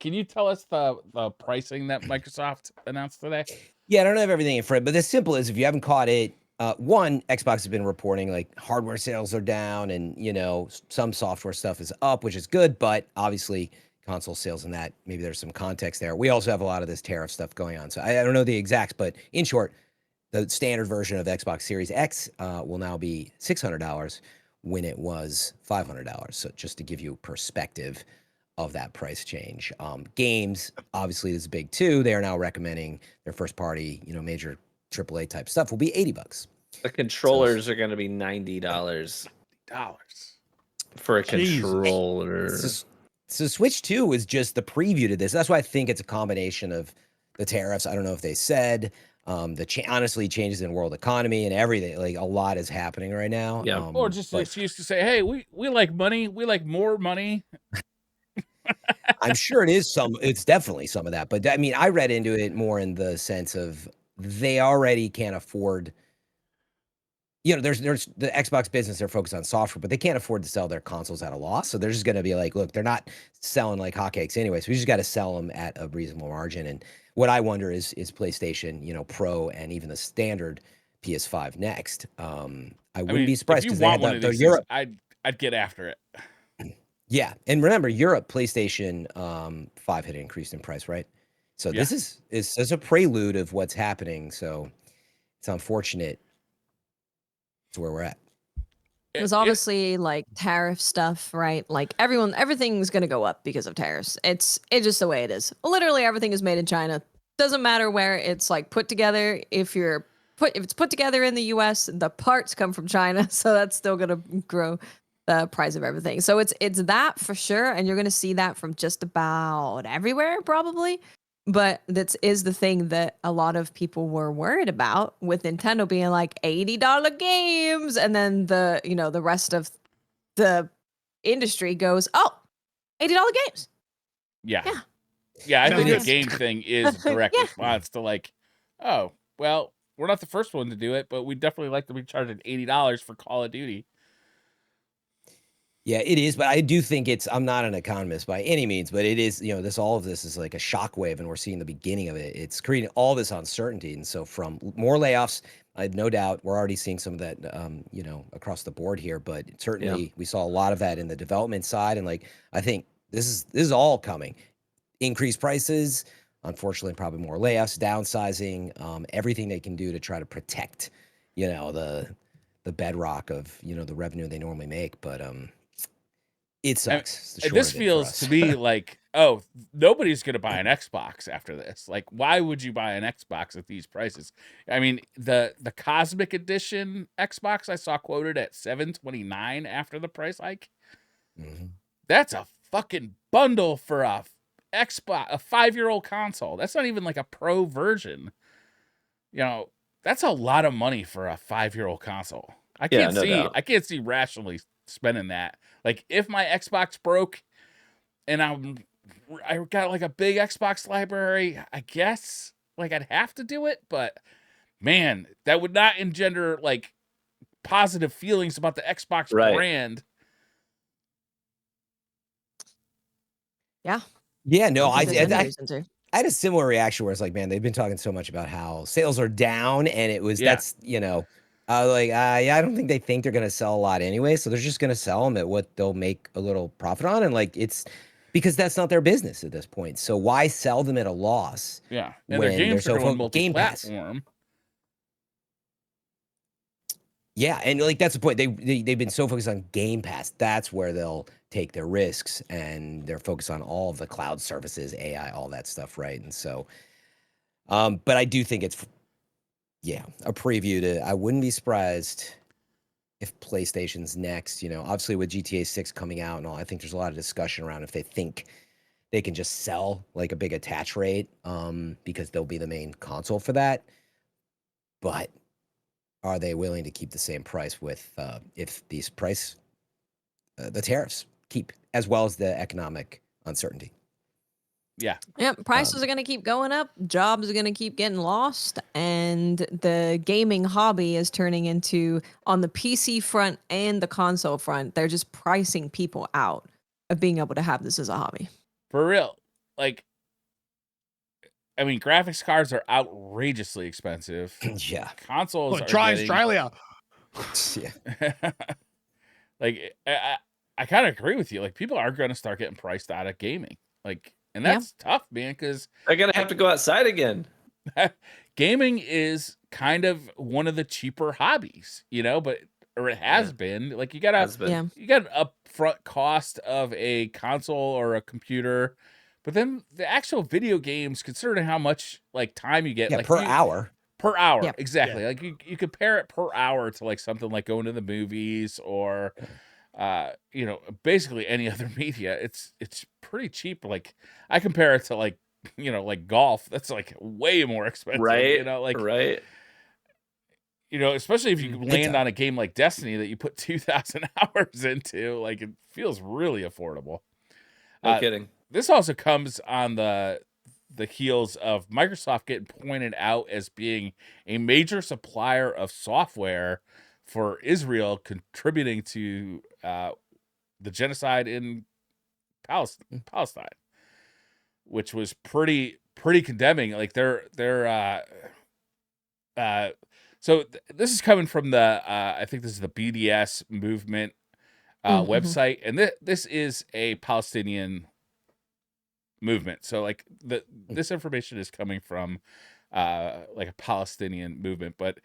you tell us the pricing that Microsoft announced today? Yeah, I don't have everything in front, but the simple is, if you haven't caught it, one, Xbox has been reporting like hardware sales are down, and some software stuff is up, which is good, but obviously console sales and that maybe there's some context there. We also have a lot of this tariff stuff going on, so I don't know the exacts, but in short, the standard version of Xbox Series X will now be $600 when it was $500. So just to give you perspective of that price change. Games, obviously, is big too. They are now recommending their first party, major AAA type stuff will be $80. The controllers are going to be $90 for a controller. So Switch 2 is just the preview to this. That's why I think it's a combination of the tariffs. I don't know if they said honestly changes in world economy and everything. Like a lot is happening right now. Yeah. Or just an excuse to say, hey, we like money. We like more money. I'm sure it's definitely some of that. But I mean, I read into it more in the sense of they already can't afford, there's the Xbox business, they're focused on software, but they can't afford to sell their consoles at a loss. So they're just going to be like, look, they're not selling like hotcakes anyway. So we just got to sell them at a reasonable margin. And what I wonder is PlayStation, Pro and even the standard PS5 next. I wouldn't be surprised because they had the Europe. I'd get after it. Yeah, and remember, Europe PlayStation 5 had increased in price, right? So this is a prelude of what's happening. So it's unfortunate to where we're at. There's obviously like tariff stuff, right? Like everything's gonna go up because of tariffs. It's just the way it is. Literally everything is made in China. Doesn't matter where it's like put together. If it's put together in the US, the parts come from China, so that's still gonna grow the price of everything. So it's that for sure, and you're gonna see that from just about everywhere probably. But that is the thing that a lot of people were worried about, with Nintendo being like $80 games, and then the rest of the industry goes, oh, $80 games. Yeah. I think the game thing is a direct response to like, oh, well, we're not the first one to do it, but we definitely like to be charging $80 for Call of Duty. Yeah, it is, but I do think I'm not an economist by any means, but it is, all of this is like a shockwave, and we're seeing the beginning of it. It's creating all this uncertainty. And so from more layoffs, I have no doubt we're already seeing some of that, across the board here, but certainly we saw a lot of that in the development side. And like, I think this is all coming. Increased prices, unfortunately, probably more layoffs, downsizing, everything they can do to try to protect, the bedrock of, the revenue they normally make. But, it sucks. And this feels to me like, oh, nobody's going to buy an Xbox after this. Like, why would you buy an Xbox at these prices? I mean, the Cosmic Edition Xbox I saw quoted at $729 after the price hike. Mm-hmm. That's a fucking bundle for a Xbox, a 5-year-old console. That's not even like a pro version. That's a lot of money for a 5-year-old console. I can't see rationally spending that. Like, if my Xbox broke and I got like a big Xbox library, I guess like I'd have to do it, but man, that would not engender like positive feelings about the Xbox brand. Yeah. Yeah, no, I had a similar reaction where it's like, man, they've been talking so much about how sales are down, and it was I don't think they think they're going to sell a lot anyway. So they're just going to sell them at what they'll make a little profit on. And like, it's because that's not their business at this point. So why sell them at a loss? Yeah. And their games are going multi-platform. Yeah. And like, that's the point. They've been so focused on Game Pass. That's where they'll take their risks, and they're focused on all of the cloud services, AI, all that stuff. Right. And so, but I do think it's, a preview to, I wouldn't be surprised if PlayStation's next, obviously with GTA 6 coming out and all, I think there's a lot of discussion around if they think they can just sell like a big attach rate, because they'll be the main console for that. But are they willing to keep the same price with, if these the tariffs keep, as well as the economic uncertainty? Yeah. Yep. Prices are going to keep going up. Jobs are going to keep getting lost. And the gaming hobby is turning into, on the PC front and the console front, they're just pricing people out of being able to have this as a hobby. For real. Like, I mean, graphics cards are outrageously expensive. Yeah. Consoles Well, are try getting, Australia. Yeah. like I kind of agree with you. Like people are going to start getting priced out of gaming. Like, and Yeah. that's tough, man, because They're gonna have to go outside again. gaming is kind of one of the cheaper hobbies, you know, or it has been. Like you got Husband. an upfront cost of a console or a computer, but then the actual video games, considering how much like time you get, Yeah, like per hour. per hour, Yep. exactly. Like you compare it per hour to like something like going to the movies or you know, basically any other media. It's pretty cheap. Like I compare it to like, you know, like golf. That's like way more expensive, Right. you know, like right. you know, especially if you Mm, land on a game like Destiny that you put 2,000 hours into, like it feels really affordable. No kidding. This also comes on the heels of Microsoft getting pointed out as being a major supplier of software for Israel, contributing to the genocide in Palestine, which was pretty condemning. Like so this is coming from the I think this is the BDS movement website, and this is a Palestinian movement. So like this information is coming from like a Palestinian movement, but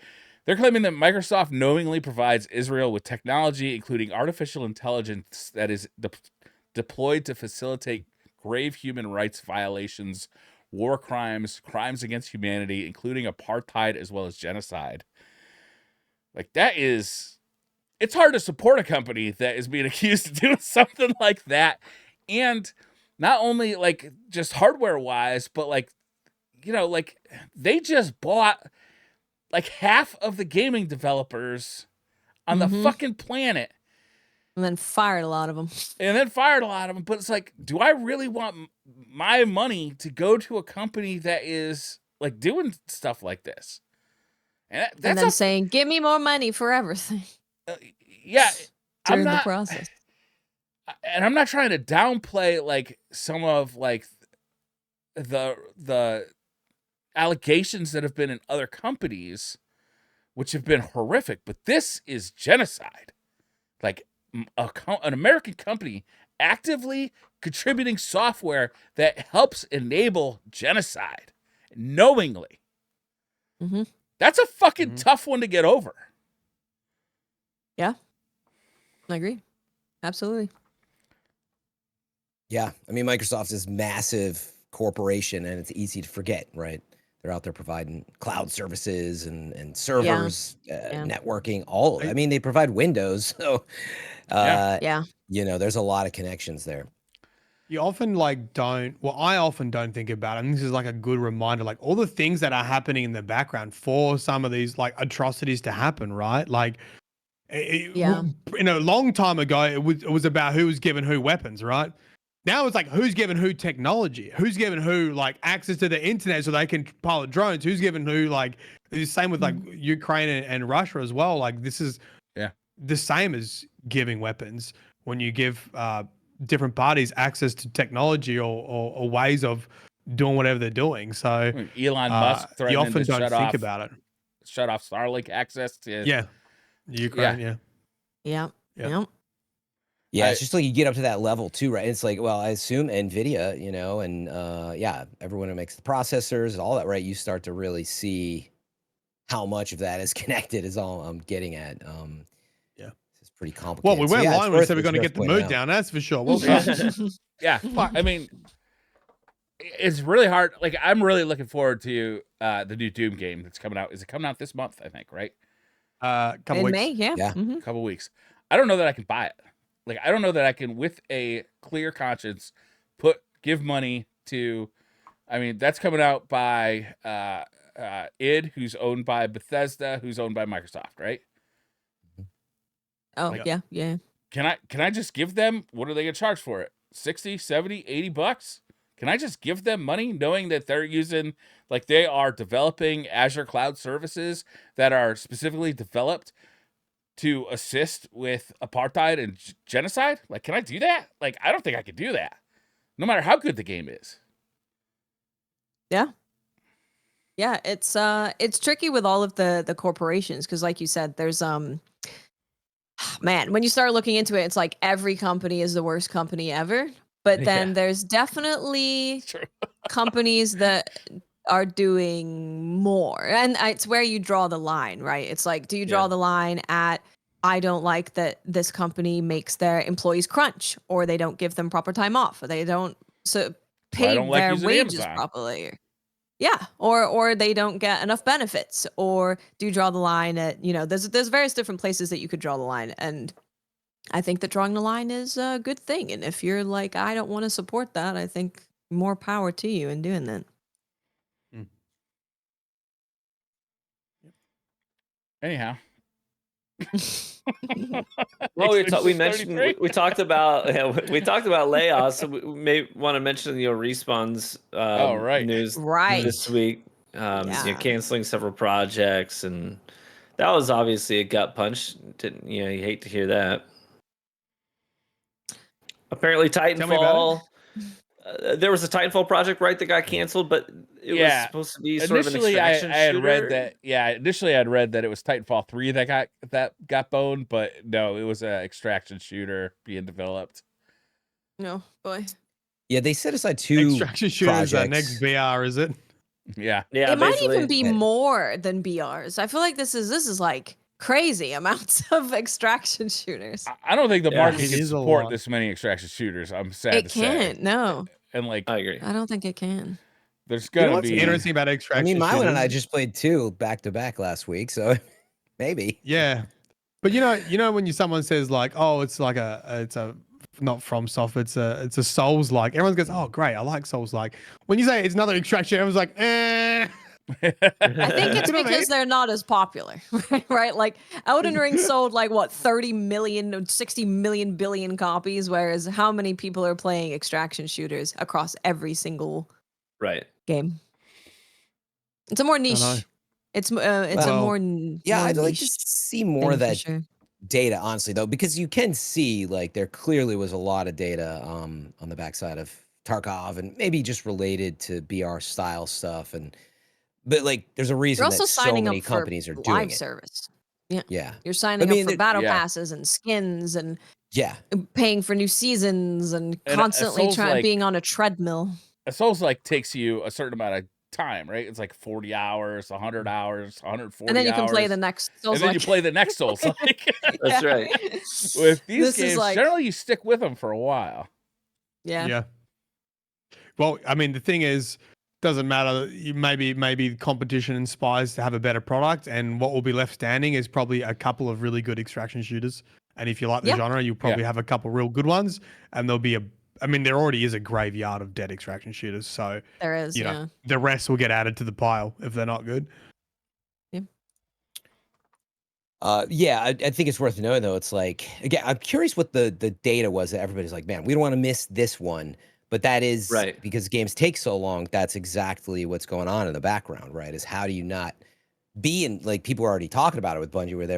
they're claiming that Microsoft knowingly provides Israel with technology, including artificial intelligence, that is deployed to facilitate grave human rights violations, war crimes, crimes against humanity, including apartheid as well as genocide. Like it's hard to support a company that is being accused of doing something like that. And not only like just hardware wise, but like, you know, like they just bought like half of the gaming developers on the fucking planet. And then fired a lot of them. But it's like, do I really want my money to go to a company that is like doing stuff like this? And And then saying, give me more money for everything yeah, during the process. And I'm not trying to downplay like some of like the allegations that have been in other companies, which have been horrific, but this is genocide. Like an American company actively contributing software that helps enable genocide knowingly. Mm-hmm. That's a fucking tough one to get over. Yeah, I agree. Absolutely. Yeah. I mean, Microsoft is massive corporation and it's easy to forget, right? They're out there providing cloud services and servers, networking, I mean, they provide Windows. So, you know, there's a lot of connections there. You often I often don't think about it. And this is like a good reminder, like all the things that are happening in the background for some of these like atrocities to happen, right? Like, you know, a long time ago, it was about who was giving who weapons, right? Now it's like who's giving who technology, who's giving who like access to the internet so they can pilot drones, who's giving who like the same with like Ukraine and Russia as well. Like this is the same as giving weapons when you give different parties access to technology or ways of doing whatever they're doing. So Elon Musk you often don't think about it. Shut off Starlink access to Ukraine. Yeah. Yeah, it's just like you get up to that level too, right? It's like, well, I assume NVIDIA, you know, and everyone who makes the processors, all that, right? You start to really see how much of that is connected is all I'm getting at. It's pretty complicated. Well, we weren't lying when we said we're going to get the mood out. down. That's for sure. Well done. I mean, it's really hard. Like, I'm really looking forward to the new Doom game that's coming out. Is it coming out this month? I think, right? Couple weeks. May, yeah. Mm-hmm. Couple weeks. I don't know that I can buy it. Like, I don't know that I can, with a clear conscience, give money to. I mean, that's coming out by id, who's owned by Bethesda, who's owned by Microsoft, right? Oh, Like, yeah. Can I just give them, what are they going to charge for it? 60, 70, 80 bucks? Can I just give them money knowing that they're using, like they are developing Azure cloud services that are specifically developed to assist with apartheid and genocide? Like, can I do that? Like, I don't think I could do that, no matter how good the game is. Yeah. Yeah, it's tricky with all of the corporations because, like you said, there's man, when you start looking into it, it's like every company is the worst company ever. But then Yeah. there's definitely True. companies that are doing more, and it's where you draw the line, right? It's like, do you draw Yeah. the line at I don't like that this company makes their employees crunch, or they don't give them proper time off, or they don't Well, I pay don't like their using wages Amazon. properly. Yeah, or they don't get enough benefits, or do you draw the line at, there's various different places that you could draw the line, and I think that drawing the line is a good thing. And if you're like, I don't want to support that, I think more power to you in doing that. Anyhow. Well, we Xbox mentioned 33. we talked about we talked about layoffs. So we may want to mention Respawn's right. news Right. this week. Yeah. Canceling several projects, and that was obviously a gut punch. Didn't you hate to hear that? Apparently, me about Titanfall. There was a Titanfall project, right, that got canceled, but it was supposed to be sort of an Initially, I extraction had shooter. read that. Yeah, initially I'd read that it was Titanfall 3 that got boned, but no, it was an extraction shooter being developed. No, boy. Yeah, they set aside 2 Extraction shooter is our next projects. BR, is it? Yeah. Yeah, It might even basically. be more than BRs. I feel like this is like crazy amounts of extraction shooters. I don't think the Yeah. market It can is a support lot. this many extraction shooters. I'm sad It to say. can't. No, And like, I agree. I don't think it can. there's You know gonna what's be interesting about I extraction mean, Mylon and I shooters? just played 2 back to back last week, so maybe. Yeah, but you know when someone says like, oh, it's like it's a not from software, it's a Souls like. Everyone goes, oh, great, I like Souls like. When you say it's another extraction, everyone's like, eh. I think it's You know what I because mean? they're not as popular, right? Like Elden Ring sold like what 30 million, 60 million billion copies, whereas how many people are playing extraction shooters across every single Right. game? It's a more know. niche. It's a Well, more Yeah, more I'd like to niche see more thing of for that sure. data, honestly, though, because you can see like there clearly was a lot of data on the backside of Tarkov, and maybe just related to BR style stuff, but like there's a You're reason also that so signing many up for companies are doing live it. service. Yeah. Yeah, You're signing mean, up for there- battle Yeah. passes and skins and yeah, paying for new seasons and And constantly Souls like being on a treadmill. a Souls like takes you a certain amount of time, right? It's like 40 hours, 100 hours, 140 And then you can play hours. the next And Souls then like. you play the next Souls like. That's right. With these This is games, like- generally you stick with them for a while. Yeah. Well, I mean, the thing is, doesn't matter. Maybe competition inspires to have a better product, and what will be left standing is probably a couple of really good extraction shooters. And if you like the Yeah. genre, you'll probably have a couple real good ones, and there'll be there already is a graveyard of dead extraction shooters. So There is, you know, the rest will get added to the pile if they're not good. yeah. I think it's worth knowing though. It's like, again, I'm curious what the data was that everybody's like, man, we don't want to miss this one. But that is Right. because games take so long. That's exactly what's going on in the background, right? Is how do you not be in, like, people were already talking about it with Bungie, where they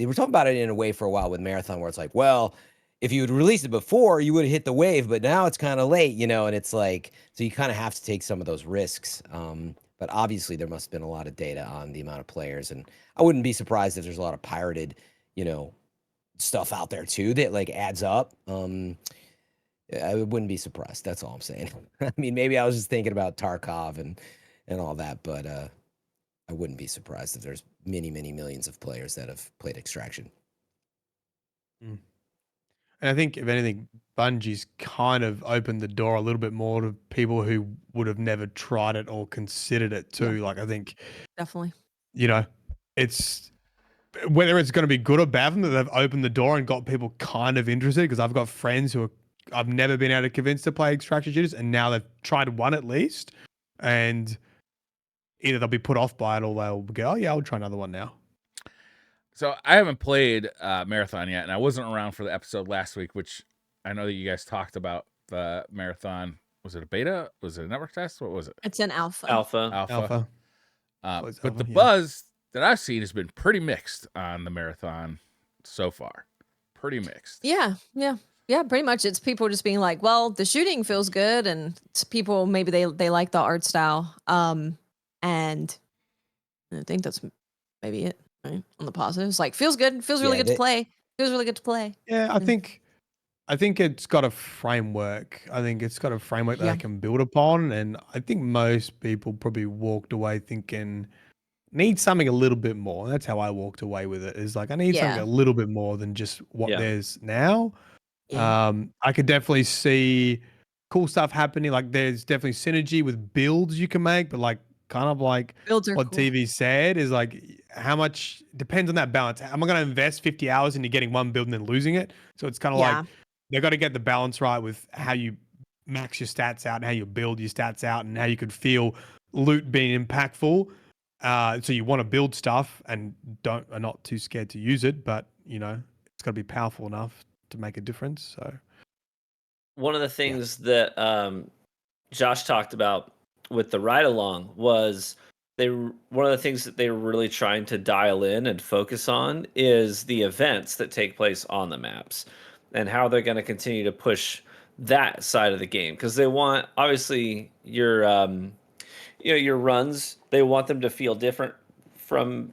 were talking about it in a way for a while with Marathon, where it's like, well, if you had released it before, you would have hit the wave, but now it's kind of late, and it's like, so you kind of have to take some of those risks. But obviously there must have been a lot of data on the amount of players, and I wouldn't be surprised if there's a lot of pirated, stuff out there too that like adds up. I wouldn't be surprised. That's all I'm saying. I mean, maybe I was just thinking about Tarkov and all that, but I wouldn't be surprised if there's many, many millions of players that have played Extraction. And I think, if anything, Bungie's kind of opened the door a little bit more to people who would have never tried it or considered it too. Like, I think, Definitely. it's whether it's going to be good or bad for them that they've opened the door and got people kind of interested, because I've got friends who I've never been able to convince to play extraction shooters, and now they've tried one at least, and either they'll be put off by it or they'll go, oh yeah, I'll try another one now. So I haven't played Marathon yet, and I wasn't around for the episode last week, which I know that you guys talked about the Marathon. Was it a beta? Was it a network test? What was it? It's an alpha. Alpha. Alpha. But Alpha, the yeah. buzz that I've seen has been pretty mixed on the Marathon so far. Pretty mixed. Yeah, pretty much. It's people just being like, well, the shooting feels good, and it's people maybe they like the art style. And I think that's maybe it, right? On the positives. Like, feels good. Feels really good to play. Feels really good to play. Yeah, I think it's got a framework. I think it's got a framework that I can build upon. And I think most people probably walked away thinking, need something a little bit more. That's how I walked away with it. Is like, I need something a little bit more than just what there's now. I could definitely see cool stuff happening. Like, there's definitely synergy with builds you can make, but like, kind of like Builds are what cool. TV said is like, how much depends on that balance. Am I going to invest 50 hours into getting one build and then losing it? So it's kind of like, they got to get the balance right with how you max your stats out and how you build your stats out and how you could feel loot being impactful. So you want to build stuff and are not too scared to use it, but you know, it's got to be powerful enough to make a difference. So one of the things that Josh talked about with the ride along was one of the things that they were really trying to dial in and focus on is the events that take place on the maps and how they're going to continue to push that side of the game, because they want, obviously, your your runs, they want them to feel different from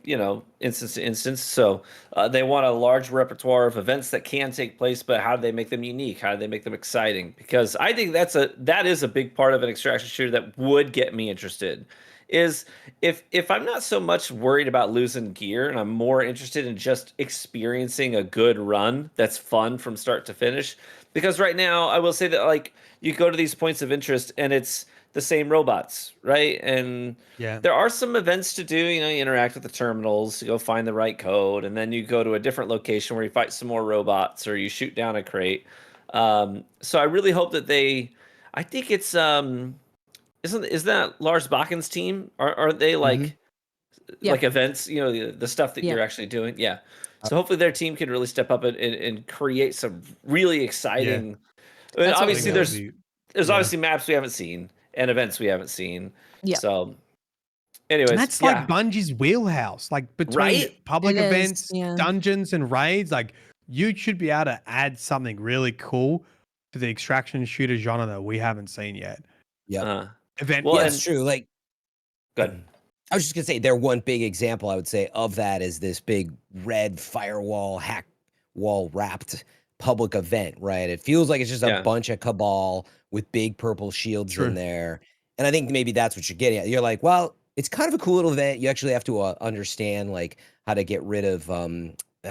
instance to instance. So they want a large repertoire of events that can take place, but how do they make them unique? How do they make them exciting? Because I think that is a big part of an extraction shooter that would get me interested. Is if I'm not so much worried about losing gear and I'm more interested in just experiencing a good run that's fun from start to finish. Because right now I will say that, like, you go to these points of interest and it's the same robots, right? And there are some events to do. You interact with the terminals to go find the right code, and then you go to a different location where you fight some more robots or you shoot down a crate. So I really hope that I think it's is that Lars Bakken's team? Are they like events? The stuff that you're actually doing. Yeah. So hopefully their team can really step up and create some really exciting. I mean, obviously there's obviously maps we haven't seen and events we haven't seen. Yeah. So, anyways, and that's like Bungie's wheelhouse. Like, between public events, dungeons, and raids, like, you should be able to add something really cool to the extraction shooter genre that we haven't seen yet. Event. Well, that's true. Like, good. I was just gonna say, one big example I would say of that is this big red firewall, hack wall wrapped public event, right? It feels like it's just a bunch of cabal with big purple shields in there. And I think maybe that's what you're getting at. You're like, well, it's kind of a cool little event. You actually have to understand like how to get rid of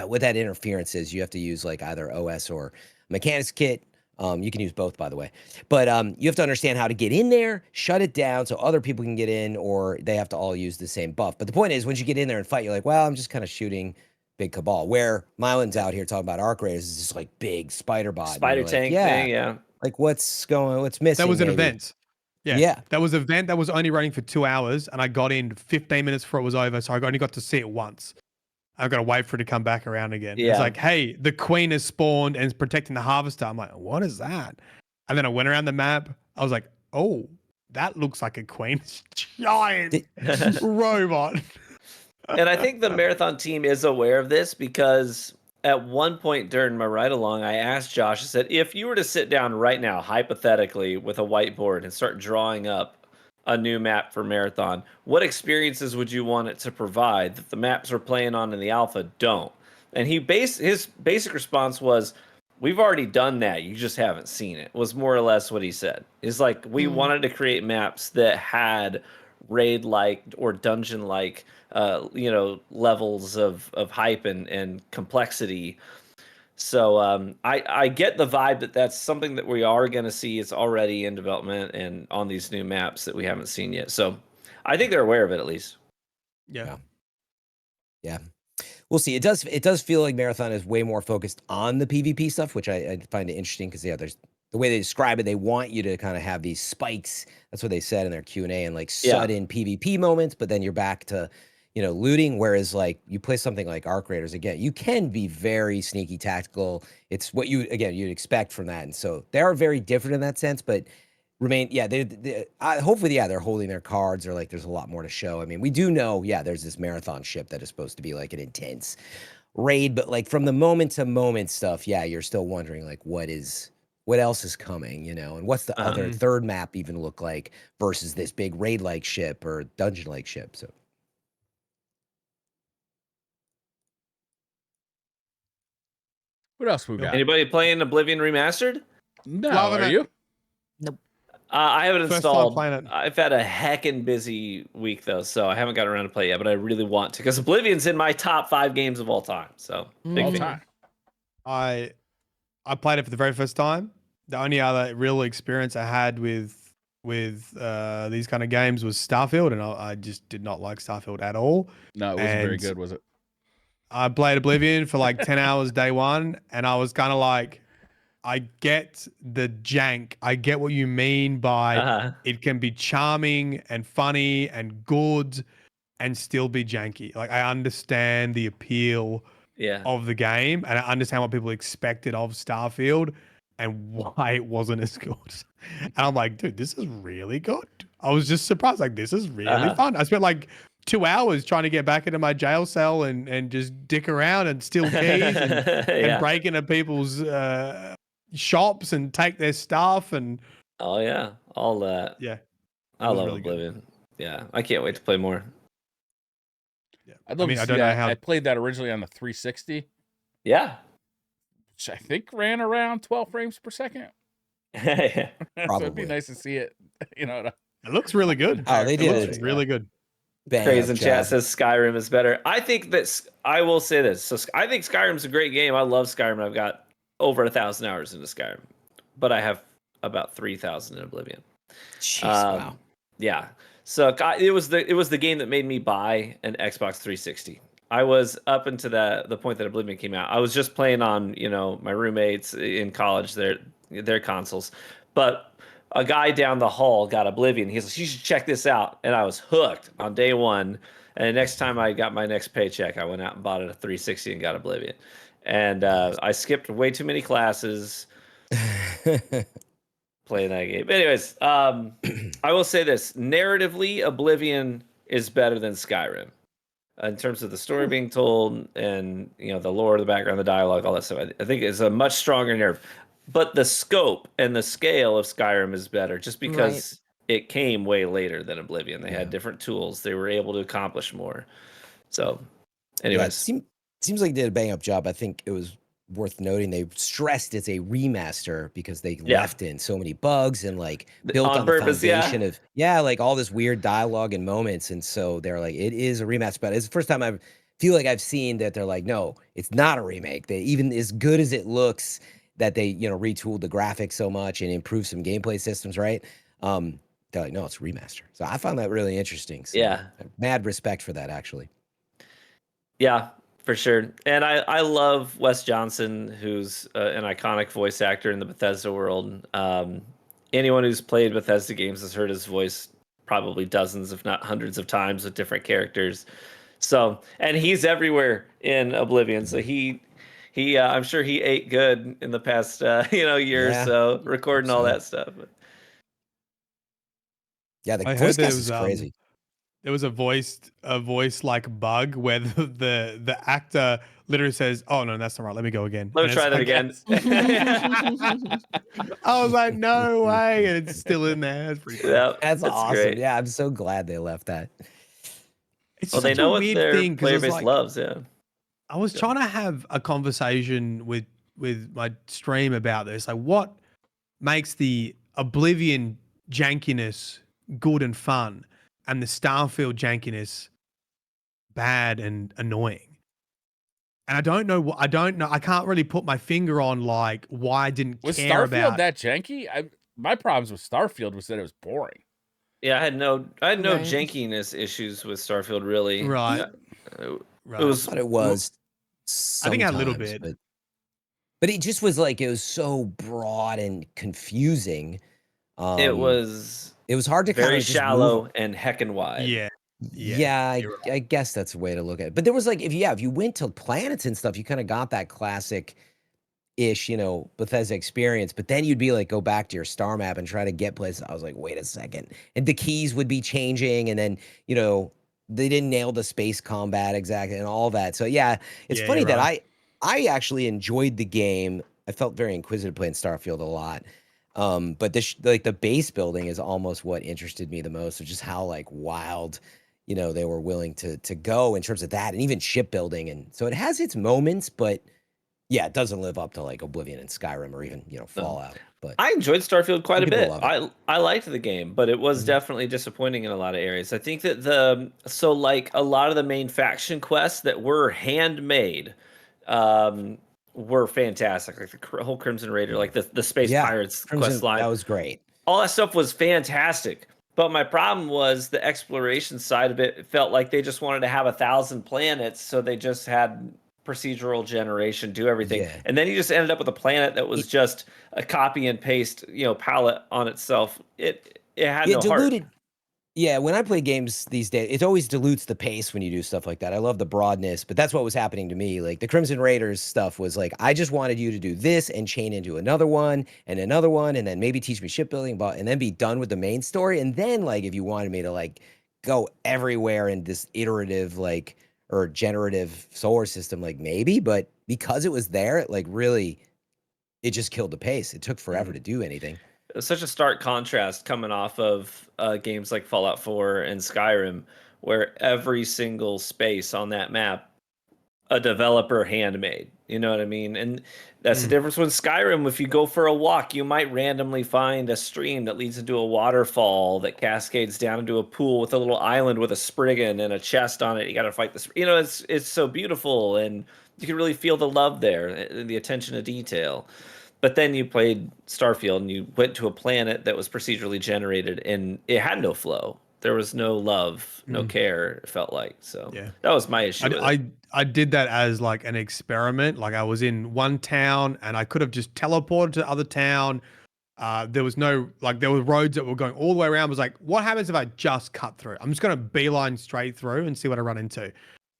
what that interference is. You have to use like either OS or mechanics kit. You can use both, by the way. But you have to understand how to get in there, shut it down so other people can get in, or they have to all use the same buff. But the point is, once you get in there and fight, you're like, well, I'm just kind of shooting big cabal. Where Mylan's out here talking about arc raiders is just like big spider bot. Spider tank thing, Like, what's missing? That was an event. Yeah. That was an event that was only running for 2 hours, and I got in 15 minutes before it was over, so I only got to see it once. I've got to wait for it to come back around again. Yeah. It's like, hey, the queen has spawned and is protecting the harvester. I'm like, what is that? And then I went around the map. I was like, oh, that looks like a queen. Giant robot. And I think the Marathon team is aware of this, because at one point during my ride along, I asked Josh, I said, if you were to sit down right now, hypothetically, with a whiteboard and start drawing up a new map for Marathon, what experiences would you want it to provide that the maps we're playing on in the alpha don't? And his basic response was, we've already done that, you just haven't seen it, was more or less what he said. It's like, we wanted to create maps that had raid-like or dungeon-like levels of hype and complexity. So I get the vibe that that's something that we are going to see. It's already in development and on these new maps that we haven't seen yet. So I think they're aware of it, at least. Yeah. We'll see. It does feel like Marathon is way more focused on the PvP stuff, which I find it interesting, because there's the way they describe it. They want you to kind of have these spikes. That's what they said in their Q&A, and like sudden PvP moments, but then you're back to looting. Whereas like you play something like Arc Raiders, again, you can be very sneaky tactical. It's what you'd expect from that. And so they are very different in that sense, but hopefully, they're holding their cards, or like there's a lot more to show. I mean, we do know, there's this Marathon ship that is supposed to be like an intense raid, but like from the moment to moment stuff, you're still wondering like what is what else is coming, and what's the other Mhm. third map even look like versus this big raid-like ship or dungeon-like ship. So What else we Cool. got? Anybody playing Oblivion Remastered? No, Loving are it. you? I haven't First time installed. playing it. I've had a heckin' busy week though, so I haven't got around to play it yet. But I really want to because Oblivion's in my top 5 games of all time. So big All fan. time. I played it for the very first time. The only other real experience I had with these kind of games was Starfield, and I just did not like Starfield at all. No, it wasn't very And good, was it? I played Oblivion for like 10 hours day one, and I was kind of like, I get the jank. I get what you mean by Uh-huh. it can be charming and funny and good and still be janky. Like, I understand the appeal Yeah. of the game, and I understand what people expected of Starfield and why it wasn't as good. And I'm like, dude, this is really good. I was just surprised. Like, this is really fun. I spent like 2 hours trying to get back into my jail cell and just dick around and steal keys and break into people's shops and take their stuff. And Oh yeah, all that. yeah, I was love really good. Oblivion. Yeah, I can't wait to play more. yeah. I'd love to see don't know that. how. I played that originally on the 360, Yeah. which I think ran around 12 frames per second. Yeah. So it'd Probably. be nice to see it, It looks really good. Oh, they It did looks it. really good. bang Craze up in chat job. says Skyrim is better. I think that I will say this. So I think Skyrim's a great game. I love Skyrim. I've got over 1,000 hours into Skyrim, but I have about 3,000 in Oblivion. Jeez, wow. Yeah. So it was the game that made me buy an Xbox 360. I was up until the point that Oblivion came out. I was just playing on my roommates in college their consoles, but a guy down the hall got Oblivion. He's like, "You should check this out," and I was hooked on day one. And the next time I got my next paycheck, I went out and bought it a 360 and got Oblivion. And I skipped way too many classes playing that game. But anyways, I will say this: narratively, Oblivion is better than Skyrim in terms of the story being told and the lore, the background, the dialogue, all that stuff. I think it's a much stronger narrative. But the scope and the scale of Skyrim is better just because it came way later than Oblivion. They had different tools. They were able to accomplish more. So, anyways. Yeah, seems like they did a bang up job. I think it was worth noting they stressed it's a remaster because they left in so many bugs and built on purpose, the foundation of like all this weird dialogue and moments. And so they're like, it is a remaster. But it's the first time I feel like I've seen that they're like, no, it's not a remake. They even as good as it looks, that they retooled the graphics so much and improved some gameplay systems, right? They're like, no, it's a remaster. So I found that really interesting. So mad respect for that, actually. Yeah, for sure. And I love Wes Johnson, who's an iconic voice actor in the Bethesda world. Anyone who's played Bethesda games has heard his voice probably dozens, if not hundreds of times with different characters. So, and he's everywhere in Oblivion. So he I'm sure he ate good in the past year or so, recording all that stuff. Yeah, the I voice heard cast is crazy. There was a voice like bug where the actor literally says, "Oh no, that's not right. Let me go again. Let me try that again." I was like, "No way!" And it's still in there. That's pretty cool. Yeah, That's awesome. great. Yeah, I'm so glad they left that. It's Well, they such know a what weird their thing player because base loves. Yeah. I was trying to have a conversation with my stream about this. Like, what makes the Oblivion jankiness good and fun, and the Starfield jankiness bad and annoying? And I don't know. I can't really put my finger on why I didn't Was care Starfield about that janky? My problems with Starfield was that it was boring. Yeah, I had no Right. jankiness issues with Starfield really. Right. It Right. was I thought it was. I think a little sometimes, bit. but it just was it was so broad and confusing. it was hard to kind very of shallow and heckin' wide. Yeah. I guess that's a way to look at it. But there was if you went to planets and stuff, you kind of got that classic ish, Bethesda experience. But then you'd be go back to your star map and try to get places. I was like, wait a second. And the keys would be changing, and then, they didn't nail the space combat exactly and all that. So yeah, it's funny that I actually enjoyed the game I felt very inquisitive playing Starfield a lot. But this like the base building is almost what interested me the most, which is how like wild, they were willing to go in terms of that, and even shipbuilding. And so it has its moments, but yeah, it doesn't live up to like Oblivion and Skyrim or even Fallout. But I enjoyed Starfield quite a people bit. love I liked the game, but it was Mhm. definitely disappointing in a lot of areas. I think that like a lot of the main faction quests that were handmade were fantastic. Like the whole Crimson Raider, like the Space Yeah, Pirates Crimson, quest line. that was great. All that stuff was fantastic. But my problem was the exploration side of it. It felt like they just wanted to have 1,000 planets, so they just had procedural generation do everything. Yeah. And then you just ended up with a planet that was just a copy and paste, palette on itself. It had no diluted. heart. Yeah, when I play games these days, it always dilutes the pace when you do stuff like that. I love the broadness, but that's what was happening to me. Like the Crimson Raiders stuff was like, I just wanted you to do this and chain into another one, and then maybe teach me shipbuilding, and then be done with the main story. And then like if you wanted me to like go everywhere in this iterative like or generative solar system, like maybe, but because it was there, it like really it just killed the pace. It took forever to do anything. It was such a stark contrast coming off of games like Fallout 4 and Skyrim, where every single space on that map a developer handmade. You know what I mean? And that's the difference with Skyrim. If you go for a walk, you might randomly find a stream that leads into a waterfall that cascades down into a pool with a little island with a Spriggan and a chest on it. You got to fight this. It's so beautiful, and you can really feel the love there and the attention to detail. But then you played Starfield and you went to a planet that was procedurally generated and it had no flow. There was no love, no care, it felt like. So Yeah. that was my issue. with it. I did that as like an experiment. Like I was in one town and I could have just teleported to the other town. There was no there were roads that were going all the way around. I was like, what happens if I just cut through? I'm just gonna beeline straight through and see what I run into.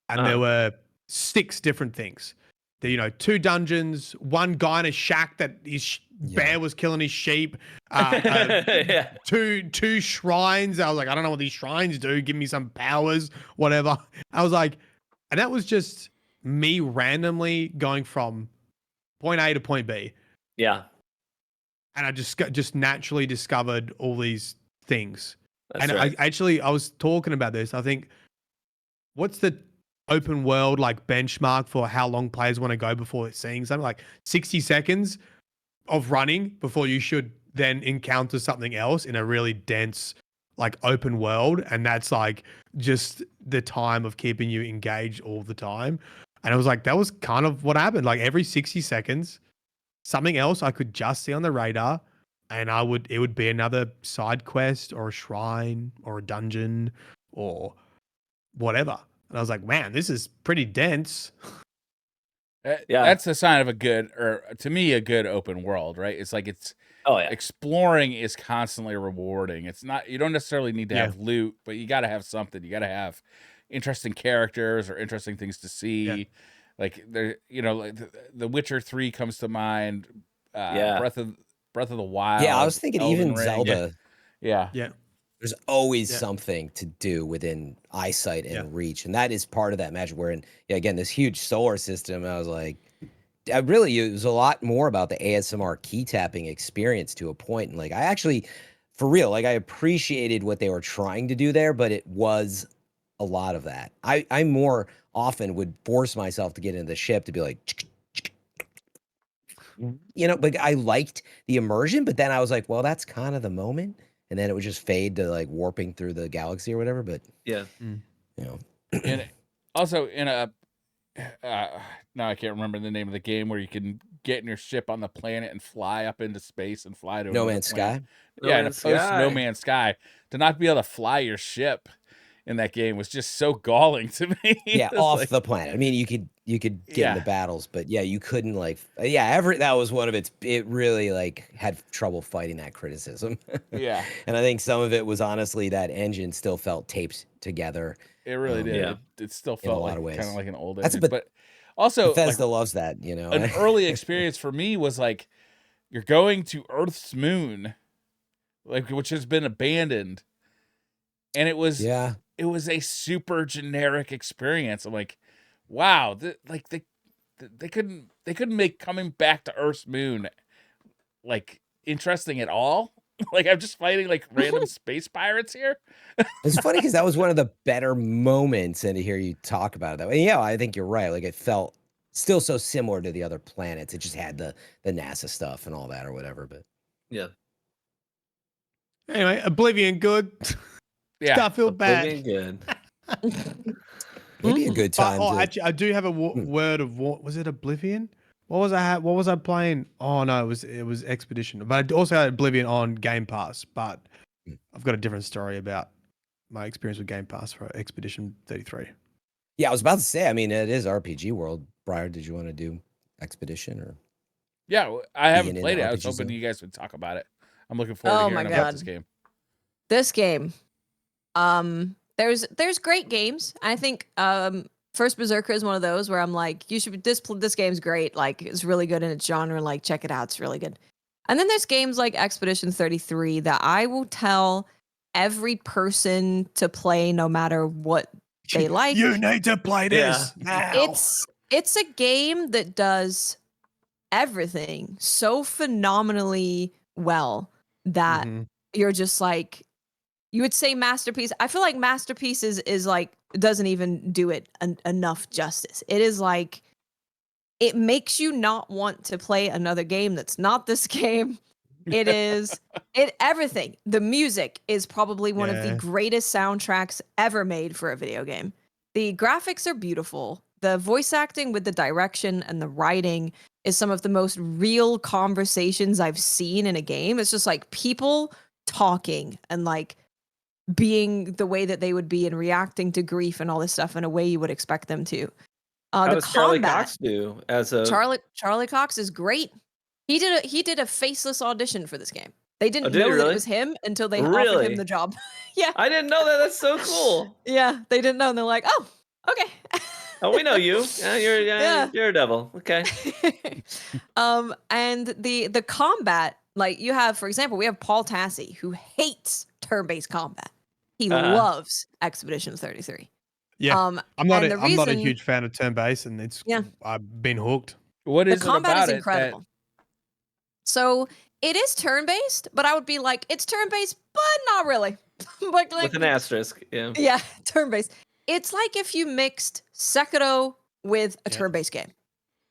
And there were 6 different things. There, 2 dungeons, one guy in a shack that his bear was killing his sheep. Yeah. Two shrines. I was like, I don't know what these shrines do. Give me some powers, whatever. I was like, and that was just me randomly going from point A to point B. Yeah. And I just naturally discovered all these things. That's and right. I was talking about this. I think, what's the open world like benchmark for how long players want to go before seeing something? Like 60 seconds of running before you should then encounter something else in a really dense like open world, and that's like just the time of keeping you engaged all the time. And I was like, that was kind of what happened. Like every 60 seconds something else I could just see on the radar, and it would be another side quest or a shrine or a dungeon or whatever. And I was like, man, this is pretty dense. Yeah. That's a sign of a good, or to me, a good open world, right? It's like exploring is constantly rewarding. It's not, you don't necessarily need to have loot, but you got to have something. You got to have interesting characters or interesting things to see. Yeah. Like there, like the Witcher 3 comes to mind. Breath of the Wild. Yeah, I was thinking Elden even Ring. Zelda. Yeah. There's always something to do within eyesight and reach, and that is part of that magic. We're in, again, this huge solar system. And I was like, it was a lot more about the ASMR key tapping experience to a point. And like, I actually, for real, like I appreciated what they were trying to do there, but it was a lot of that. I more often would force myself to get into the ship to be like, but I liked the immersion, but then I was like, well, that's kind of the moment. And then it would just fade to like warping through the galaxy or whatever. But Yeah. And also in a, now I can't remember the name of the game where you can get in your ship on the planet and fly up into space and fly to No another Man's planet. Sky. Yeah, in a post No Man's Sky, to not be able to fly your ship in that game was just so galling to me. Yeah, off the planet. I mean, you could get into battles, but yeah, you couldn't like that was one of it really like had trouble fighting that criticism. Yeah. And I think some of it was honestly that engine still felt taped together. It really did. Yeah. It still In a felt lot like of ways. kind of like an old That's engine. But also Bethesda loves that, an early experience for me was like you're going to Earth's moon, like which has been abandoned. And it was a super generic experience. I'm like, wow, they couldn't make coming back to Earth's moon like interesting at all. Like I'm just fighting like random space pirates here. It's funny because that was one of the better moments, and to hear you talk about it that way. Yeah, I think you're right. Like it felt still so similar to the other planets. It just had the NASA stuff and all that or whatever. But Yeah. Anyway, Oblivion good. Yeah. Starfield bad. Oblivion good. maybe a good time. Oh, to, actually, I do have a word of what was it? Oblivion. What was I playing? Oh no, it was Expedition. But I also had Oblivion on Game Pass. But I've got a different story about my experience with Game Pass for Expedition 33. yeah, I was about to say. I mean, it is RPG world. Briar, did you want to do Expedition or? Yeah, I haven't in played the it. I was RPG hoping zone. you guys would talk about it. I'm looking forward to Oh my hearing about God. this game. This game, there's great games. I think First Berserker is one of those where I'm like, this game's great, like it's really good in its genre, like check it out, it's really good. And then there's games like Expedition 33 that I will tell every person to play no matter what they like. You need to play this now. It's a game that does everything so phenomenally well that you're just like, you would say masterpiece. I feel like masterpiece is like, doesn't even do it enough justice. It is like, it makes you not want to play another game that's not this game. Everything. The music is probably one of the greatest soundtracks ever made for a video game. The graphics are beautiful. The voice acting with the direction and the writing is some of the most real conversations I've seen in a game. It's just like people talking and like being the way that they would be and reacting to grief and all this stuff in a way you would expect them to. How The does Charlie combat- Cox do as a Charlie Cox is great. He did a faceless audition for this game. They didn't did he know that really? it was him until they offered Really? him the job. Yeah. I didn't know that. That's so cool. Yeah, they didn't know, and they're like, "Oh, okay." Oh, we know you. Yeah, you're a devil. Okay. And the combat, like you have, for example, we have Paul Tassi, who hates turn-based combat. He loves Expedition 33. Yeah, I'm not a reason- huge fan of turn-based, and I've been hooked. What The is it combat about is it incredible. So it is turn-based, but I would be like, it's turn-based, but not really. But like, With an asterisk. Yeah. yeah, turn-based. It's like if you mixed Sekiro with a turn-based game.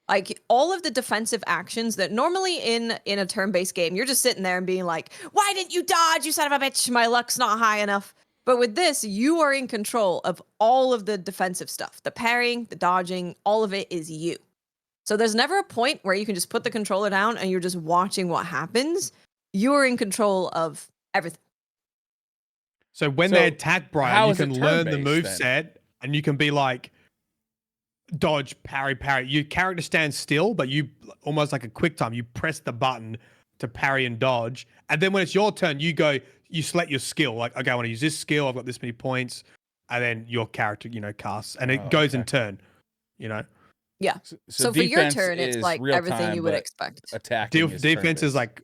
Like all of the defensive actions that normally in a turn-based game, you're just sitting there and being like, why didn't you dodge, you son of a bitch? My luck's not high enough. But with this, you are in control of all of the defensive stuff. The parrying, the dodging, all of it is you. So there's never a point where you can just put the controller down and you're just watching what happens. You are in control of everything. So when So they attack Brian, how you is it can learn the turn-based move then? set, and you can be like, dodge, parry, parry. Your character stands still, but you almost like a quick time. You press the button to parry and dodge, and then when it's your turn, you select your skill. Like, okay, I want to use this skill. I've got this many points, and then your character, casts, and it goes in turn. Yeah. So for your defense turn, it's is like real everything time, you would but expect. Attacking is Defense is turn-based. like,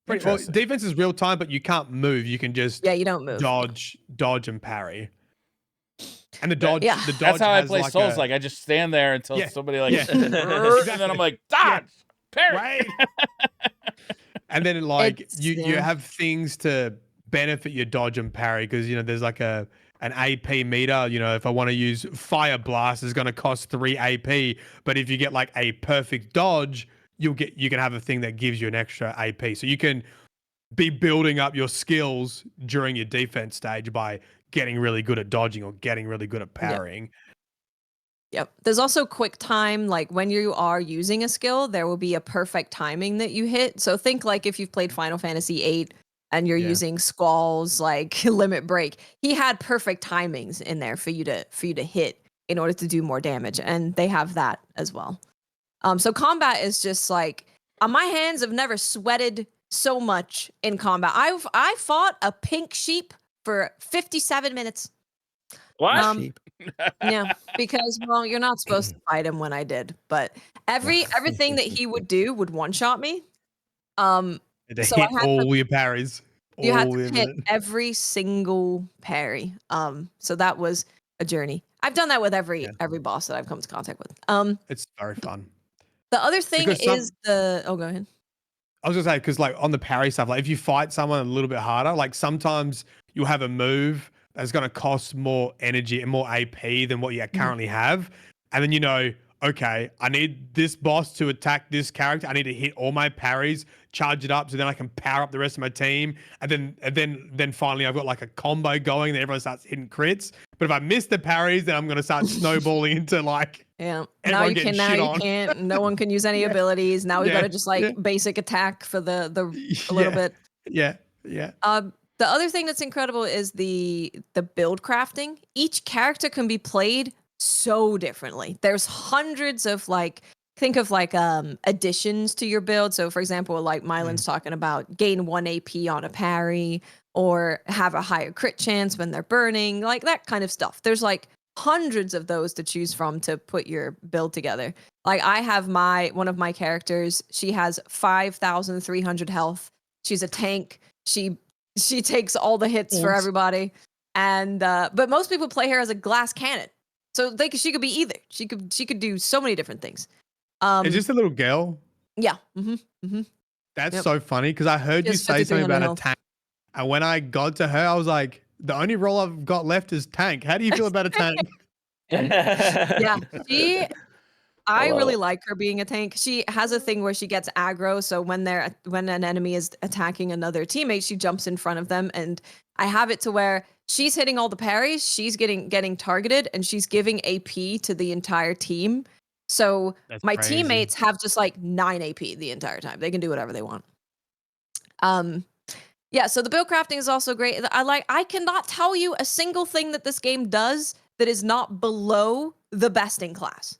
pretty well, Interesting. defense is real time, but you can't move. You can just Yeah, you don't move. dodge, and parry. And the dodge, Yeah. the dodge. That's how I has play like Souls. a- Like I just stand there until Yeah, somebody like, yeah. and then I'm like, dodge, parry. Right. And then like It's- you yeah. have things to benefit your dodge and parry because there's like an AP meter. If I want to use Fire Blast, it's going to cost 3 AP. But if you get like a perfect dodge, you can have a thing that gives you an extra AP. So you can be building up your skills during your defense stage by getting really good at dodging or getting really good at parrying. Yep. There's also quick time. Like when you are using a skill, there will be a perfect timing that you hit. So think like if you've played Final Fantasy VIII and you're using Squall's like limit break, he had perfect timings in there for you to hit in order to do more damage, and they have that as well. So combat is just like my hands have never sweated so much in combat. I fought a pink sheep for 57 minutes. What? Sheep. Yeah, because you're not supposed to fight him when I did, but everything that he would do would one shot me. To So I hit had all your parries. You had all to your- hit every single parry. So that was a journey. I've done that with Yeah. every boss that I've come into contact with. It's very fun. The other thing Because some- is the oh, go ahead. I was gonna say, because like on the parry stuff, like if you fight someone a little bit harder, like sometimes you'll have a move that's gonna cost more energy and more AP than what you currently have, and then you know, okay, I need this boss to attack this character. I need to hit all my parries, charge it up, so then I can power up the rest of my team, and then finally I've got like a combo going. Then everyone starts hitting crits. But if I miss the parries, then I'm gonna start snowballing into like Yeah. everyone Now you getting can. Now shit you on. can't. No one can use any abilities. Now we Yeah. gotta just like Yeah. basic attack for the a little bit. Yeah. The other thing that's incredible is the build crafting. Each character can be played so differently. There's hundreds of like think of like additions to your build. So for example, like Mylan's talking about gain 1 AP on a parry or have a higher crit chance when they're burning, like that kind of stuff. There's like hundreds of those to choose from to put your build together. Like I have one of my characters, she has 5,300 health. She's a tank. She takes all the hits for everybody. And but most people play her as a glass cannon. So she could be either. She could do so many different things. Is this a little girl? Yeah. That's Yep. so funny because I heard She you has say something 5,300 about a health. tank, and when I got to her, I was like, the only role I've got left is tank. How do you feel about a tank? Yeah. I love really it. like her being a tank. She has a thing where she gets aggro, so when an enemy is attacking another teammate, she jumps in front of them, and I have it to where she's hitting all the parries, she's getting targeted, and she's giving AP to the entire team. So That's my crazy. teammates have just like 9 AP the entire time. They can do whatever they want. Yeah, so the build crafting is also great. I cannot tell you a single thing that this game does that is not below the best in class.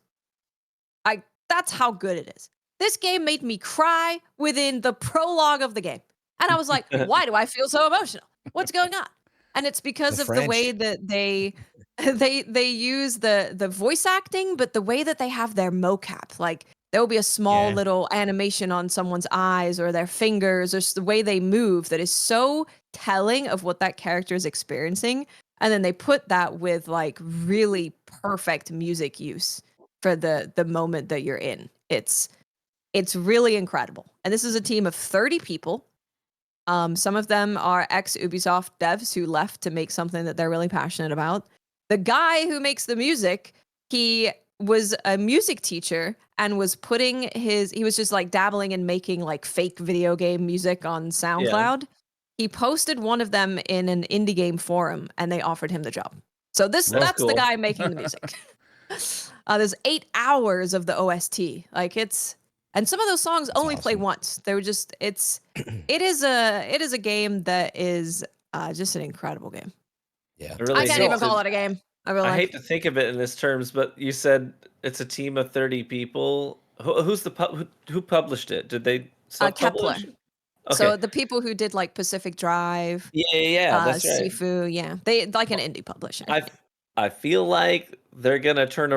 That's how good it is. This game made me cry within the prologue of the game. And I was like, why do I feel so emotional? What's going on? And it's because The of the way French. that they use the voice acting, but the way that they have their mocap. Like there will be a small Yeah. little animation on someone's eyes or their fingers or just the way they move that is so telling of what that character is experiencing. And then they put that with like really perfect music use for the moment that you're in. It's really incredible. And this is a team of 30 people. Some of them are ex-Ubisoft devs who left to make something that they're really passionate about. The guy who makes the music, he was a music teacher and was he was just like dabbling in making like fake video game music on SoundCloud. He posted one of them in an indie game forum and they offered him the job. So that's the cool. guy making the music. There's 8 hours of the OST. Like and some of those songs only play awesome. once. They were just it is a game that is just an incredible game. Yeah. I really I can't hate even to- call it a game. I hate to think of it in this terms, but you said it's a team of 30 people. Who published it? Did they self-publish? Kepler. Okay. So the people who did like Pacific Drive, yeah, that's right. Sifu, yeah, they like an indie publisher. I feel like they're gonna turn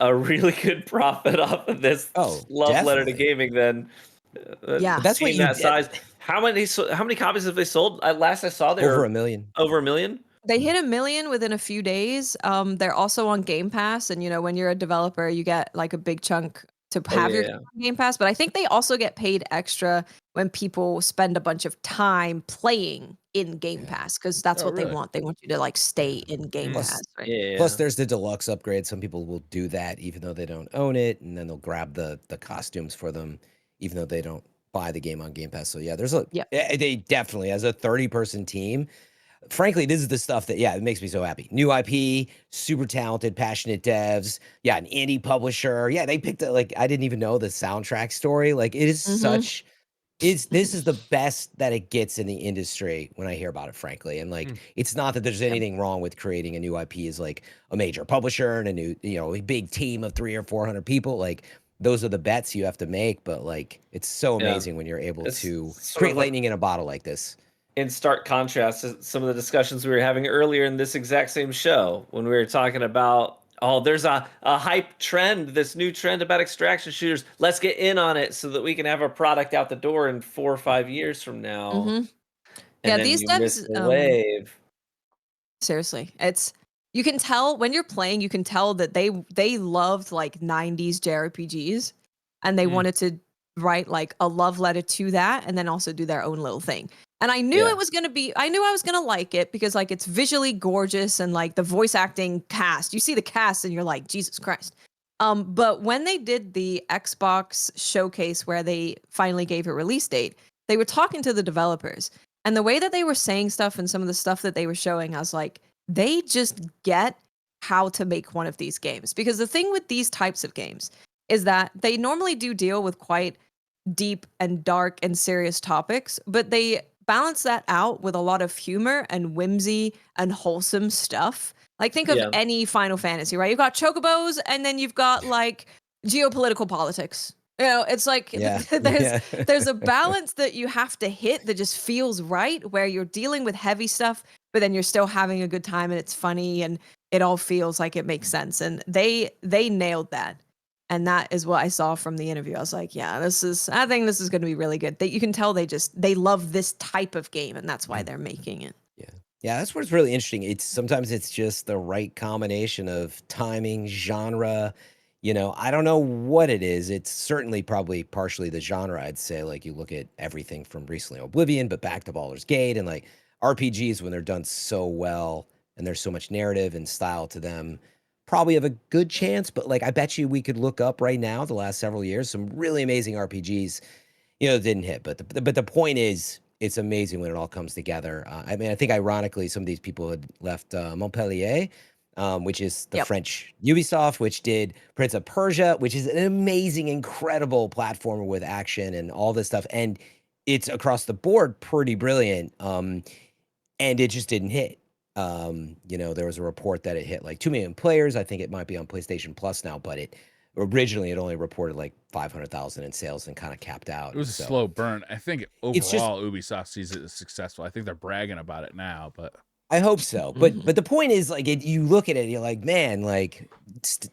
a really good profit off of this Oh, love letter to definitely. gaming. Then, Yeah. But that's what seeing you that did. size. How many copies have they sold? Last I saw, they Over were 1 million. over 1 million. They hit 1 million within a few days. They're also on Game Pass, and when you're a developer, you get like a big chunk to have your yeah. Game Pass. But I think they also get paid extra when people spend a bunch of time playing in Game Pass because that's Oh, what really? they want. They want you to like stay in Game Plus- Pass. Right? Yeah. Plus, there's the deluxe upgrade. Some people will do that even though they don't own it, and then they'll grab the costumes for them, even though they don't buy the game on Game Pass. So yeah, they definitely, as a 30-person team. Frankly, this is the stuff that it makes me so happy. New IP, super talented, passionate devs. Yeah, an indie publisher. Yeah, they picked it. Like I didn't even know the soundtrack story. Like it is such. This is the best that it gets in the industry when I hear about it, frankly. And like, it's not that there's anything wrong with creating a new IP as like a major publisher and a new, a big team of 300 or 400 people. Like those are the bets you have to make. But like, it's so amazing when you're able It's to sort create of like- lightning in a bottle like this. in stark contrast to some of the discussions we were having earlier in this exact same show when we were talking about, there's a hype trend, this new trend about extraction shooters. Let's get in on it so that we can have a product out the door in 4 or 5 years from now. Mhm. And Yeah, then these you devs, miss the wave. Seriously, it's you can tell when you're playing, you can tell that they loved like 90s JRPGs and they wanted to write like a love letter to that and then also do their own little thing. And I knew I knew I was going to like it because like it's visually gorgeous and like the voice acting cast. You see the cast and you're like, Jesus Christ. But when they did the Xbox showcase where they finally gave a release date, they were talking to the developers. And the way that they were saying stuff and some of the stuff that they were showing, I was like, they just get how to make one of these games. Because the thing with these types of games is that they normally do deal with quite deep and dark and serious topics, but they balance that out with a lot of humor and whimsy and wholesome stuff. Like think of any Final Fantasy, right? You've got chocobos and then you've got like geopolitical politics. You know, it's like there's a balance that you have to hit that just feels right, where you're dealing with heavy stuff, but then you're still having a good time and it's funny and it all feels like it makes sense. And they nailed that. And that is what I saw from the interview. I was like, yeah, I think this is going to be really good. You can tell they love this type of game and that's why they're making it. Yeah, that's what's really interesting. Sometimes it's just the right combination of timing, genre. You know, I don't know what it is. It's certainly probably partially the genre, I'd say. Like you look at everything from recently Oblivion, but back to Baldur's Gate, and like RPGs when they're done so well and there's so much narrative and style to them, probably have a good chance. But like I bet you we could look up right now the last several years some really amazing RPGs, you know, that didn't hit. But the point is, it's amazing when it all comes together. I mean, I think ironically, some of these people had left Montpellier, which is the French Ubisoft, which did Prince of Persia, which is an amazing, incredible platformer with action and all this stuff. And it's across the board pretty brilliant. And it just didn't hit. You know, there was a report that it hit like 2 million players. I think it might be on PlayStation Plus now, but originally it only reported like 500,000 in sales and kind of capped out. It was a slow burn. I think overall Ubisoft sees it as successful. I think they're bragging about it now, but I hope so. But the point is, like, you look at it, you're like, man, like,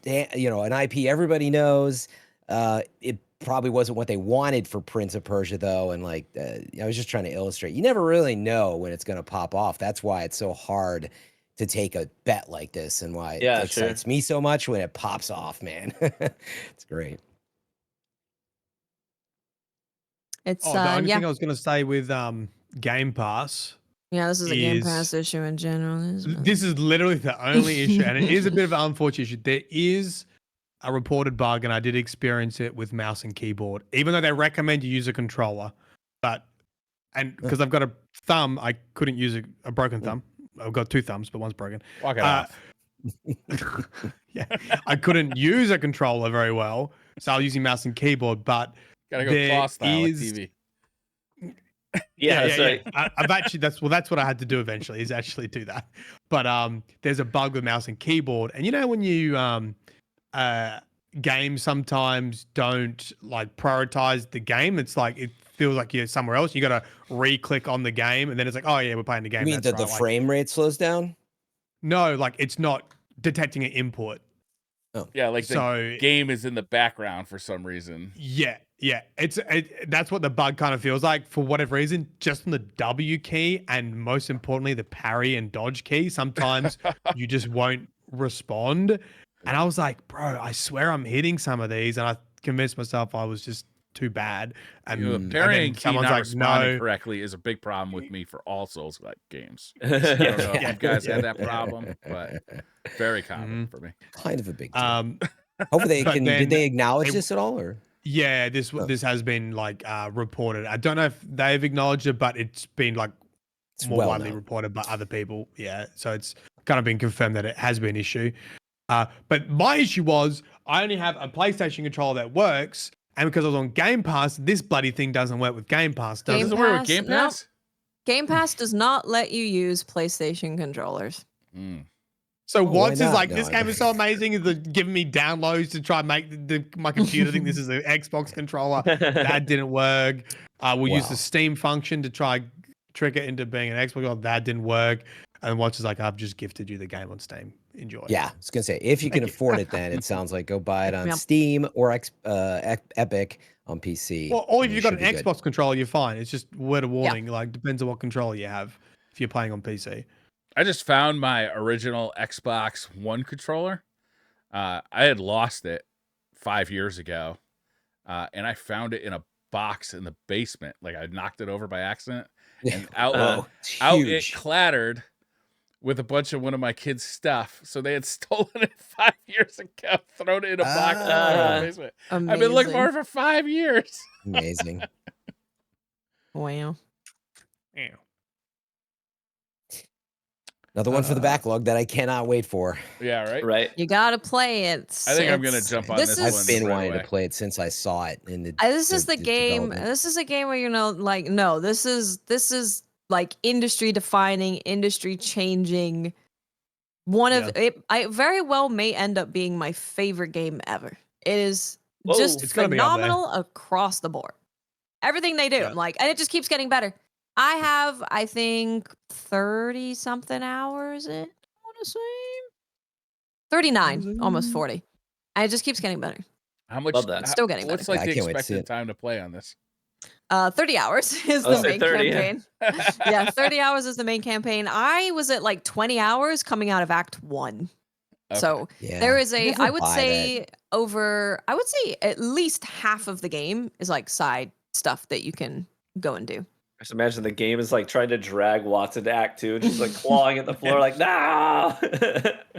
you know, an IP everybody knows. It probably wasn't what they wanted for Prince of Persia, though. And like, I was just trying to illustrate, you never really know when it's going to pop off. That's why it's so hard to take a bet like this, and why it excites me so much when it pops off, man. It's great. The only thing I was going to say with Game Pass. Yeah, this is a Game Pass issue in general. This is literally the only issue, and it is a bit of an unfortunate issue. There is a reported bug, and I did experience it with mouse and keyboard, even though they recommend you use a controller. And because I've got a thumb, I couldn't use a broken thumb. I've got 2 thumbs, but one's broken. Walk it off. Yeah, I couldn't use a controller very well, so I was using mouse and keyboard. But gotta go claw style like TV. Yeah. I've actually that's what I had to do eventually, is actually do that. But there's a bug with mouse and keyboard, and you know when you games sometimes don't like prioritize the game. It's like it feels like you're somewhere else. You got to re-click on the game, and then it's like, oh yeah, we're playing the game. You mean that the frame rate slows down? No, like it's not detecting an input. Oh. Yeah, like the game is in the background for some reason. Yeah. That's what the bug kind of feels like for whatever reason. Just on the W key, and most importantly, the parry and dodge key, sometimes you just won't respond. And I was like, bro, I swear I'm hitting some of these, and I convinced myself I was just too bad. And the parrying key not responding correctly is a big problem with me for all Souls-like games. I don't know if you guys had that problem, but very common for me. Kind of a big deal. Hopefully did they acknowledge this at all, or? Yeah, this has been like reported. I don't know if they've acknowledged it, but it's been like more widely reported by other people. Yeah, so it's kind of been confirmed that it has been an issue. But my issue was I only have a PlayStation controller that works, and because I was on Game Pass, this bloody thing doesn't work with Game Pass. Does it work with Game Pass? No. Game Pass does not let you use PlayStation controllers. So what's is like, this game is so amazing, is giving me downloads to try and make my computer think this is an Xbox controller. That didn't work. We'll use the Steam function to try trick it into being an Xbox controller. That didn't work. And Watch is like, I've just gifted you the game on Steam. Enjoy. Yeah, I was gonna say, if you can afford it, then it sounds like go buy it on Steam or Epic on PC. Well, or if you've got an Xbox controller, you're fine. It's just word of warning. Like, depends on what controller you have if you're playing on PC. I just found my original Xbox One controller. I had lost it 5 years ago, and I found it in a box in the basement. Like I knocked it over by accident, and out it Huge. clattered with a bunch of one of my kids' stuff. So they had stolen it 5 years ago, thrown it in a box in the basement. I've been looking for it for 5 years. Amazing. Wow. Yeah. Another one for the backlog that I cannot wait for. Yeah, right. Right. You gotta play it. I think I'm gonna jump on this this is- one. I've been right wanting away. to play it since I saw it in the. This is the game. development. This is a game where like no, this is like industry defining, industry changing. One of it. I very well may end up being my favorite game ever. It is Whoa. just It's gotta be up there. phenomenal across the board. Everything they do, Yeah. like, and it just keeps getting better. I have, I think, 30 something hours in. I want to say 39, almost 40. And it just keeps getting better. How much? Love that. Still getting What's better. like I the can't wait to see expected it. time to play on this? 30 hours is I was the saying main 30, yeah. campaign. Yeah, 30 hours is the main campaign. I was at like 20 hours coming out of Act 1. Okay. So Yeah. there is Never I would buy say I would say at least half of the game is like side stuff that you can go and do. Just imagine the game is like trying to drag Watson to Act 2 and she's like clawing at the floor like, no!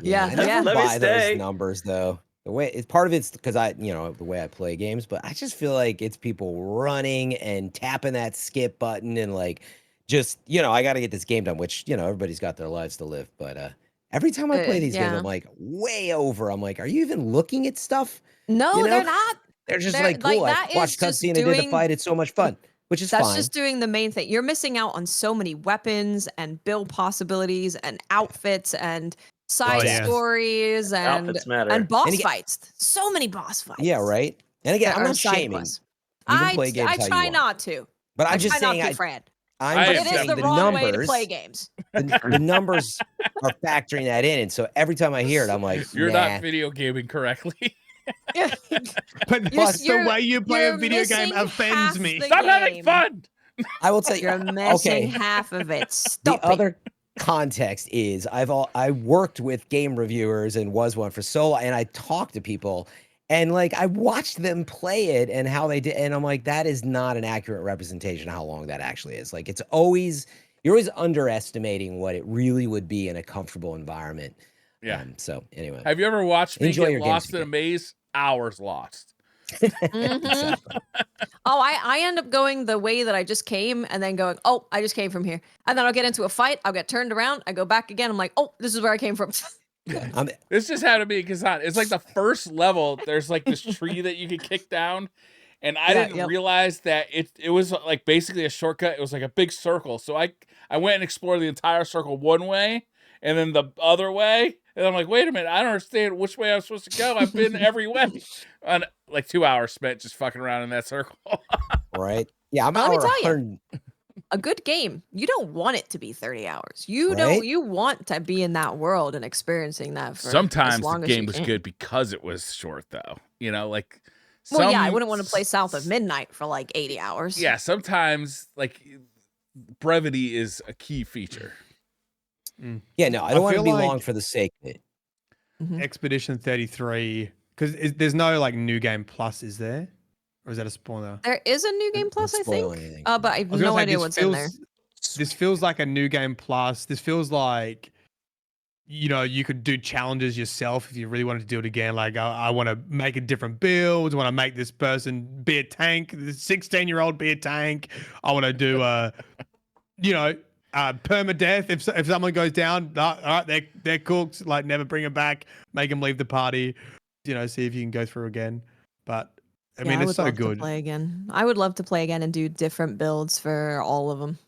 Yeah, I never yeah. Let me buy stay. those numbers though. The way it's part of it's because the way I play games, but I just feel like it's people running and tapping that skip button and like just I got to get this game done, which everybody's got their lives to live, but every time I play these games, yeah. I'm like way over. I'm like, are you even looking at stuff? No, You know? they're not. They're just They're- like, like, cool. that I watched is just cutscene and did the doing- fight. It's so much fun, which is That's fine. just doing the main thing. You're missing out on so many weapons and build possibilities and outfits and side yeah. stories and Outfits matter. and boss And again- fights. So many boss fights. Yeah, right. And again, I'm Or not side shaming. quests. You can I play games I how you try want. not to. But I I'm just try not saying, to, Fran. I I'm am just It is saying the the wrong way to numbers. play games. The numbers are factoring that in, and so every time I hear it, I'm like, You're nah. not video gaming correctly. But You're- plus, the you're- way you play a you're video game missing offends half me. the Stop having game. fun. I will say, You're missing okay. half of it. The Stop it. other context is I worked with game reviewers and was one for so long, and I talked to people, and like I watched them play it and how they did, and I'm like, that is not an accurate representation of how long that actually is. Like you're always underestimating what it really would be in a comfortable environment. Yeah. So anyway, Have you ever watched me Enjoy get your games lost if in you a can. maze? Hours lost. Mhm. Exactly. Oh, I end up going the way that I just came and then going, oh, I just came from here. And then I'll get into a fight. I'll get turned around. I go back again. I'm like, oh, this is where I came from. I'm, This just happened to me because it's like the first level. There's like this tree that you can kick down, and I Yeah, didn't yep. realize that it was like basically a shortcut. It was like a big circle. So I went and explored the entire circle one way, and then the other way, and I'm like, wait a minute, I don't understand which way I'm supposed to go. I've been every way. And like 2 hours spent just fucking around in that circle. right. Yeah, I'm Let me hour tell you. 100. A good game, you don't want it to be 30 hours. You Right? don't. You want to be in that world and experiencing that for as Sometimes long the as you game was can. good because it was short, though. Like. Well, yeah, I some- wouldn't want to play South of Midnight for like 80 hours. Yeah, sometimes like brevity is a key feature. Yeah, no, I don't want to feel be like- long for the sake of it. Mhm. Expedition 33, because there's no like new game plus, is there? Or is that a spoiler? There is a new game plus, I spoil think. anything. But I have I was gonna no say, idea this what's in there. This feels like a new game plus. This feels like, you could do challenges yourself if you really wanted to do it again. Like, I want to make a different build. I want to make this person be a tank, the 16-year-old be a tank. I want to do, permadeath. If someone goes down, all right, they're cooked. Like, never bring them back. Make them leave the party. See if you can go through again. But I mean, I it's would so love good. to play again. I would love to play again and do different builds for all of them.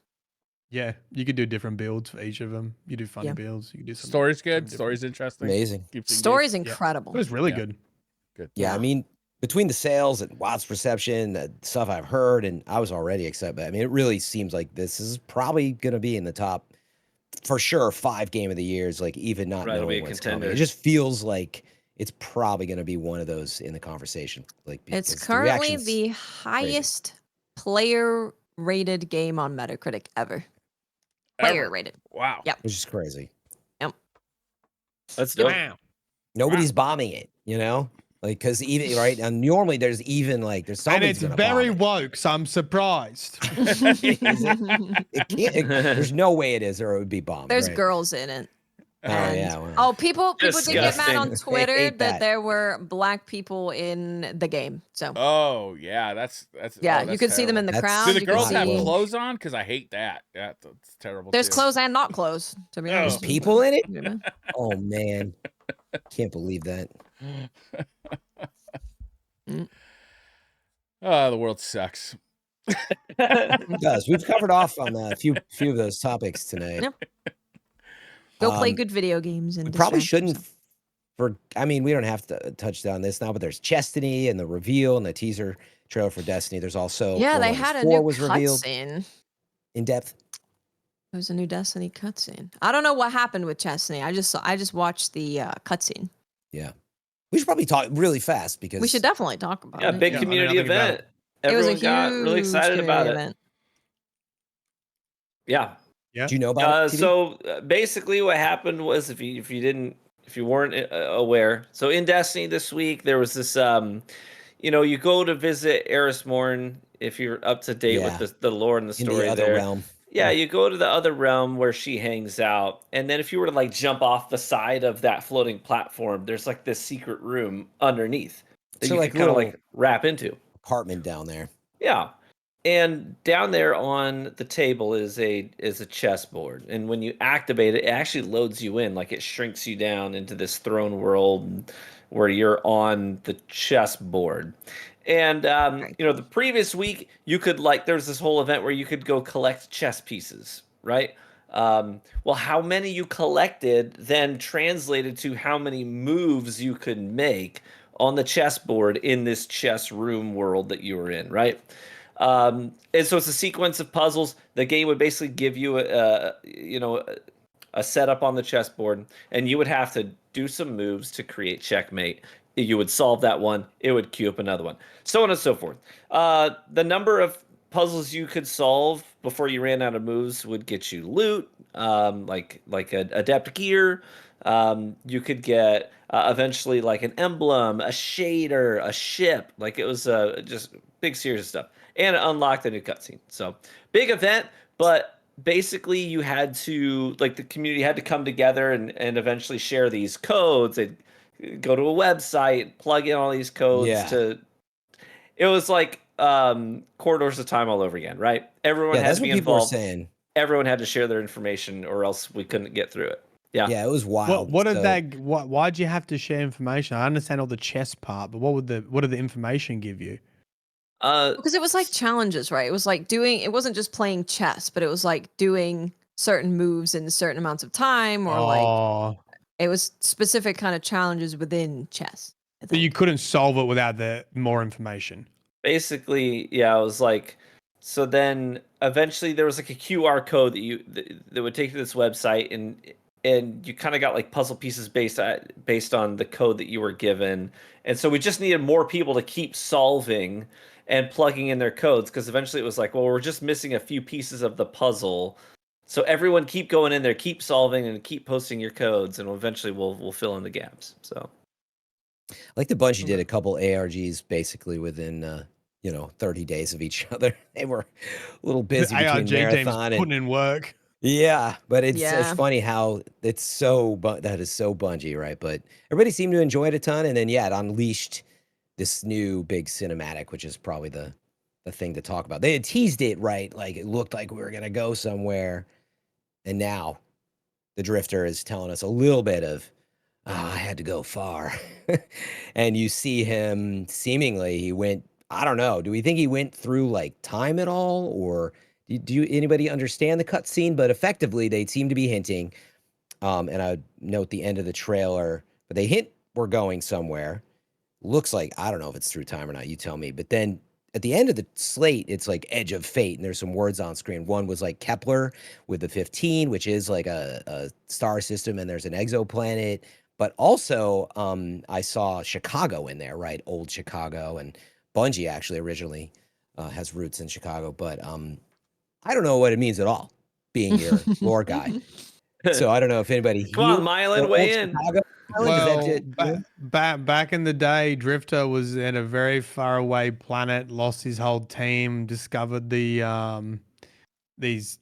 Yeah, you could do different builds for each of them. You do fun Yeah. builds. You can do some. Story's good. different- Story's interesting. Amazing. Keeps you Story's Yeah. incredible. It was really Yeah. good. Good. Yeah, I Yeah. mean, between the sales and Watts reception, the stuff I've heard, and I was already excited. But I mean, it really seems like this is probably going to be in the top, for sure, 5 game of the years. Like even not Right, it'll be knowing a what's coming, contender. it just feels like it's probably going to be one of those in the conversation. Like It's because the currently reaction's the highest player rated game on Metacritic ever. player ever. rated. Wow. Yep. Which is crazy. That's dope. Wow. Nobody's bombing it, you know? Like, because even, right? And normally there's even like, there's And somebody's it's gonna very bomb it. woke, so I'm surprised. It can't, there's no way it is, or it would be bombed. There's right? girls in it. Oh, And- yeah. Well. Oh, people did get mad Disgusting. on They Twitter hate that that. there were black people in the game. So Oh yeah, that's yeah, oh, you that's could see them in the That's- crowd. Do the you could girls have see- clothes on? Because I hate that. Yeah, that's terrible. There's too. clothes and not clothes. To be Oh. honest, There's people in it? Yeah. Oh, man. Can't believe that. Oh, the world sucks. It does. We've covered off on a few of those topics tonight. Yep. Go play Um, good video games and We probably distract shouldn't. yourself. I mean, we don't have to touch on this now, but there's Chesstiny and the reveal and the teaser trailer for Destiny. There's also Yeah, they Borderlands had a 4 new was revealed cutscene. in depth. There's a new Destiny cutscene. I don't know what happened with Chesney. I just watched the cutscene. Yeah, we should probably talk really fast because We should definitely talk about Yeah, it. big Yeah, I know community nothing about event. It was a Everyone got really huge excited about it. community event. Yeah. Do you know about it? TD? So basically, what happened was, if you weren't aware, so in Destiny this week there was this, you go to visit Eris Morn if you're up to date Yeah. with the lore and the in story the other there. realm. Yeah, you go to the other realm where she hangs out, and then if you were to like jump off the side of that floating platform, there's like this secret room underneath that So you like can kind of little- like wrap into. Apartment down there. Yeah. And down there on the table is a chessboard, and when you activate it, it actually loads you in, like it shrinks you down into this throne world where you're on the chessboard. And the previous week you could there was this whole event where you could go collect chess pieces, right? Well, how many you collected then translated to how many moves you could make on the chessboard in this chess room world that you were in, right? And so it's a sequence of puzzles. The game would basically give you a setup on the chessboard, and you would have to do some moves to create checkmate. You would solve that one, it would queue up another one, so on and so forth. The number of puzzles you could solve before you ran out of moves would get you loot, like a adept gear. You could get eventually like an emblem, a shader, a ship. Like it was just big series of stuff, and it unlocked a new cutscene. So big event, but basically you had to, the community had to come together and eventually share these codes. They'd go to a website, plug in all these codes Yeah. it was like Corridors of Time all over again, right? Everyone Yeah, had that's to what be people are involved. saying. Everyone had to share their information, or else we couldn't get through it. Yeah. Yeah, it was wild. Why'd you have to share information? I understand all the chess part, but what did the information give you? Because it was like challenges, right? It was like it wasn't just playing chess, but it was like doing certain moves in certain amounts of time, or like it was specific kind of challenges within chess. But you couldn't solve it without the more information. Basically, yeah, it was like, so then eventually there was like a QR code that would take you to this website, and you kind of got like puzzle pieces based on the code that you were given. And so we just needed more people to keep solving and plugging in their codes, because eventually it was like, well, we're just missing a few pieces of the puzzle. So everyone keep going in there, keep solving, and keep posting your codes, and eventually we'll fill in the gaps. So Like the Bungie did a couple ARGs basically within 30 days of each other. They were a little busy The between ARG team's marathon putting and in work. yeah, but it's Yeah. funny how it's so that is so Bungie, right? But everybody seemed to enjoy it a ton, and then it unleashed this new big cinematic, which is probably the thing to talk about. They had teased it, right? Like it looked like we were gonna go somewhere, and now the Drifter is telling us a little bit of, I had to go far. And you see him seemingly, he went, I don't know, do we think he went through like time at all? Or do anybody understand the cutscene? But effectively, they seem to be hinting, and I would note the end of the trailer, but they hint we're going somewhere. Looks like, I don't know if it's through time or not, you tell me. But then at the end of the slate, it's like Edge of Fate, and there's some words on screen. One was like Kepler with the 15, which is like a star system, and there's an exoplanet. But also, I saw Chicago in there, right? Old Chicago, and Bungie actually originally has roots in Chicago. But I don't know what it means at all. being your lore guy. So I don't know if anybody Come on, here- Mylan, or weigh Old in. Chicago, Mylan, does that Well, back in the day, Drifter was in a very far away planet, lost his whole team, discovered the these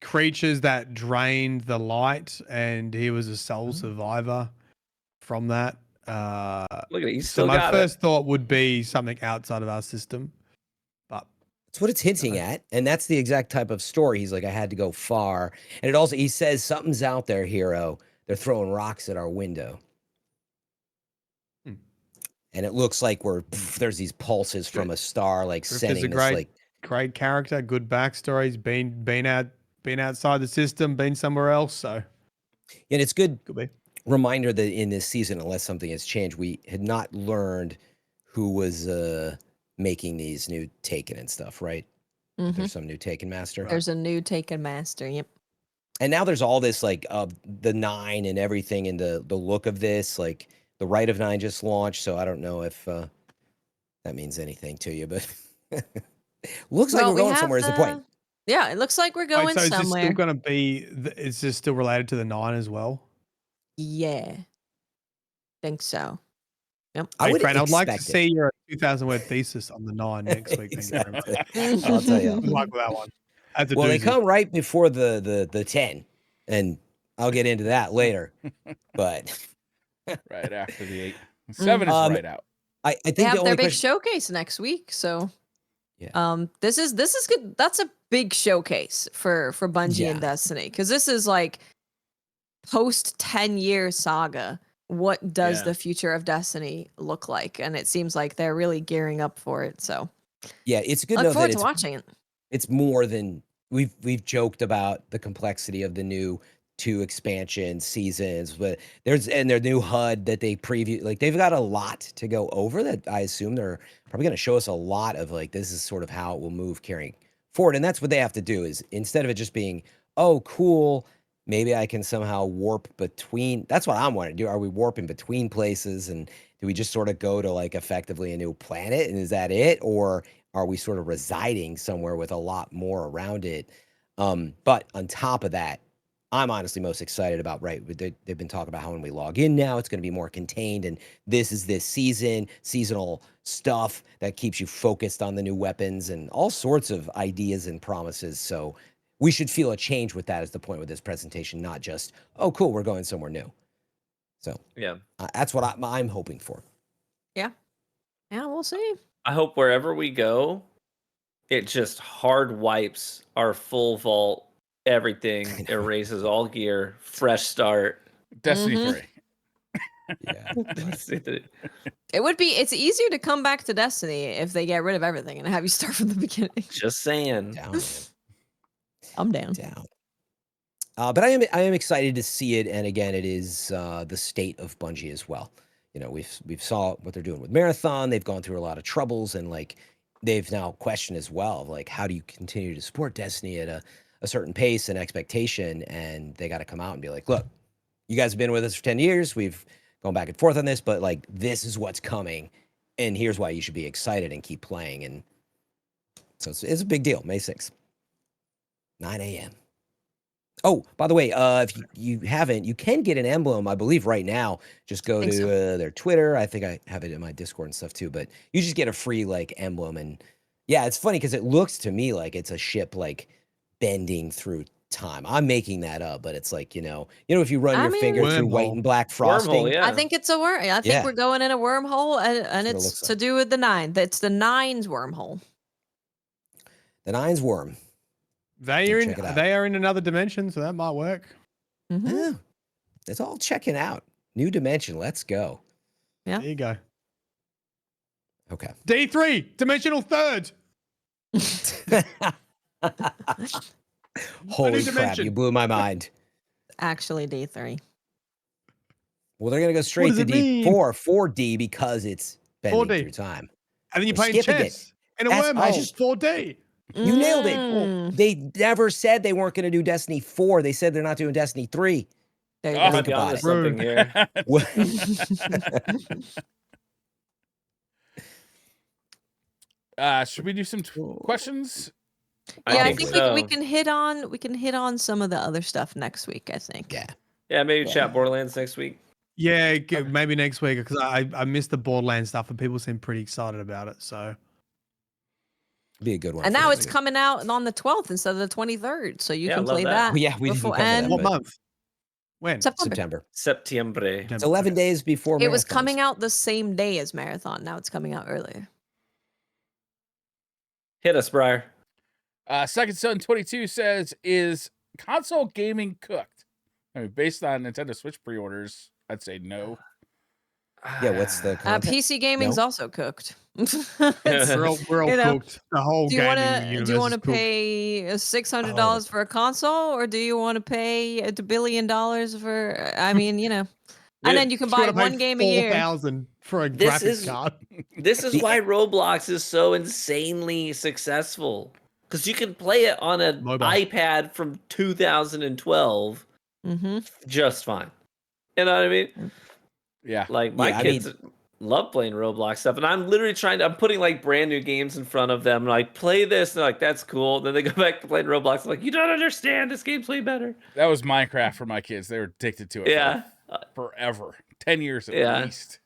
creatures that drained the light, and he was a sole survivor from that. Look at it. You So still my got first thought would be something outside of our system, but That's what it's hinting at, and that's the exact type of story. He's like, I had to go far, and it also he says something's out there, hero. They're throwing rocks at our window, Hmm. and it looks like there's these pulses from a star, like Drifter's sending a this like great character, good backstory. He's been outside the system, been somewhere else, so and it's good could be. reminder that in this season, unless something has changed, we had not learned who was making these new Taken and stuff, right? Mhm. There's some new Taken master. There's a new Taken Master. Yep. And now there's all this like the 9 and everything, and the look of this, like the Rite of 9 just launched, so I don't know if that means anything to you, but looks like Well, we're we going have somewhere is the point. Yeah, it looks like we're going Wait, so is this somewhere. still going to be? Is this still related to the 9 as well? Yeah. Think so. Yep. I Hey, would friend, I'd like to expect it. see your 2,000-word thesis on the 9 next week. Thank you very much. Exactly. I'll tell you. Good luck with that one. That's a Well, they doozy. come right before the 10, and I'll get into that later. But Right after the 8. 7 is right out. I think They the have only their big question, showcase next week, so Yeah. this is good. That's a big showcase for Bungie Yeah. and Destiny, because this is like post 10-year saga. What does Yeah. the future of Destiny look like? And it seems like they're really gearing up for it. So yeah, it's good to look know that forward to watching it. it's more than we've joked about the complexity of the new 2 expansion seasons, but their new HUD that they preview, like they've got a lot to go over that I assume they're probably going to show us a lot of, like, this is sort of how it will move carrying forward. And that's what they have to do, is instead of it just being, oh, cool, maybe I can somehow warp between. That's what I'm wanting to do. Are we warping between places, and do we just sort of go to like effectively a new planet, and is that it? Or are we sort of residing somewhere with a lot more around it? But on top of that, I'm honestly most excited about, right, they've been talking about how when we log in now, it's going to be more contained, and this is this seasonal stuff that keeps you focused on the new weapons and all sorts of ideas and promises. So we should feel a change with that, is the point with this presentation, not just, oh, cool, we're going somewhere new. So Yeah. that's what I'm hoping for. Yeah, we'll see. I hope wherever we go, it just hard wipes our full vault, everything, erases all gear, fresh start. Destiny Mhm. 3. Yeah. It's easier to come back to Destiny if they get rid of everything and have you start from the beginning. Just saying. Down, man. I'm down. Down. But I am excited to see it, and again, it is the state of Bungie as well. You know, we've saw what they're doing with Marathon. They've gone through a lot of troubles, and like they've now questioned as well, like, how do you continue to support Destiny at a certain pace and expectation? And they got to come out and be like, look, you guys have been with us for 10 years. We've gone back and forth on this, but like, this is what's coming, and here's why you should be excited and keep playing. And so it's a big deal. May 6th, 9 a.m. Oh, by the way, if you haven't, you can get an emblem, I believe, right now. Just go Think to so. their Twitter. I think I have it in my Discord and stuff too. But you just get a free like emblem, and yeah, it's funny because it looks to me like it's a ship like bending through time. I'm making that up, but it's like, you know, if you run I your mean- finger through white Wormhole. and black frosting. Wormhole, yeah. I think it's a worm. I think Yeah. we're going in a wormhole, and That's what it it's looks to like. do with the 9. That's the 9's wormhole. The 9's worm. They Go are check it out. they are in another dimension, so that might work. Mhm. Yeah, it's all checking out. New dimension. Let's go. Yeah. There you go. Okay. D3, dimensional third. Holy crap! dimension. You blew my mind. Actually, D3. Well, they're gonna go straight does to it mean? D4, 4D, because it's bending 4D. through time. And then you're They're playing skipping it. chess in a That's- I wormhole. just- 4D. You nailed it. Mm. They never said they weren't going to do Destiny 4. They said they're not doing Destiny 3. There you Oh, go. Might be about onto it. something here. Should we do some questions? Yeah, I think think so. we can hit on some of the other stuff next week, I think. Yeah, maybe Yeah. chat Borderlands next week. Yeah, maybe next week because I missed the Borderlands stuff and people seem pretty excited about it. So Be a good one. And for now next it's week. coming out on the 12th instead of the 23rd, so you Yeah, can love play that. that. Oh, yeah, we didn't before- cover that. and what but- month? When? September. September. Septiembre. It's 11 days before It was marathons. coming out the same day as Marathon. Now it's coming out earlier. Hit us, Briar. Second Son 22 says, is console gaming cooked? I mean, based on Nintendo Switch pre-orders, I'd say no. Yeah, what's the content? PC gaming's No? also cooked. We're all You know, cooked. The whole do you gaming want to universe is cooked. pay $600 for a console, or do you want to pay $1 billion for? I mean, and then you can You wanna buy pay one game a year. 4,000 for a This graphics is- card. This is why Roblox is so insanely successful. Because you can play it on an Mobile. iPad from 2012 Mm-hmm. just fine. You know what I mean? Yeah. Like my Yeah, I kids love playing Roblox stuff, and I'm literally I'm putting like brand new games in front of them, like play this, and they're like, that's cool. Then they go back to playing Roblox, like, you don't understand, this game's way better. That was Minecraft for my kids. They were addicted to it Yeah. for forever. 10 years at Yeah. least.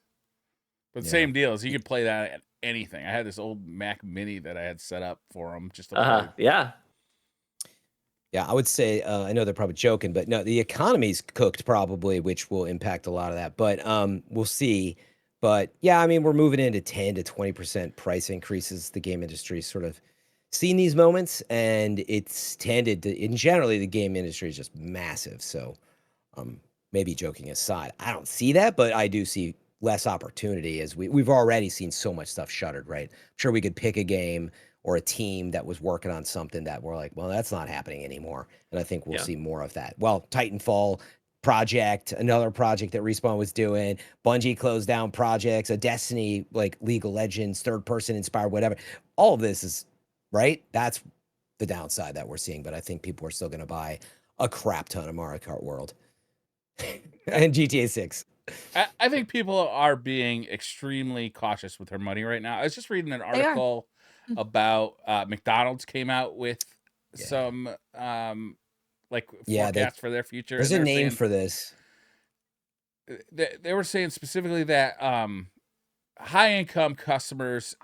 But Yeah. same deal is you could play that at anything. I had this old Mac Mini that I had set up for them just to play. Yeah. Yeah, I would say I know they're probably joking, but no, the economy's cooked probably, which will impact a lot of that. But we'll see. But yeah, I mean, we're moving into 10 to 20% price increases. The game industry's sort of seen these moments, and it's tended to. In generally, the game industry is just massive. So, maybe joking aside, I don't see that, but I do see less opportunity as we've already seen so much stuff shuttered. Right? I'm sure we could pick a game or a team that was working on something that we're like, well, that's not happening anymore. And I think we'll see more of that. Well, Titanfall project, another project that Respawn was doing, Bungie closed down projects, a Destiny, like League of Legends, third person inspired, whatever. All of this is right. That's the downside that we're seeing. But I think people are still going to buy a crap ton of Mario Kart World and GTA 6. I think people are being extremely cautious with their money right now. I was just reading an article about McDonald's came out with some forecasts for their future. There's a name for this. They were saying specifically that high income customers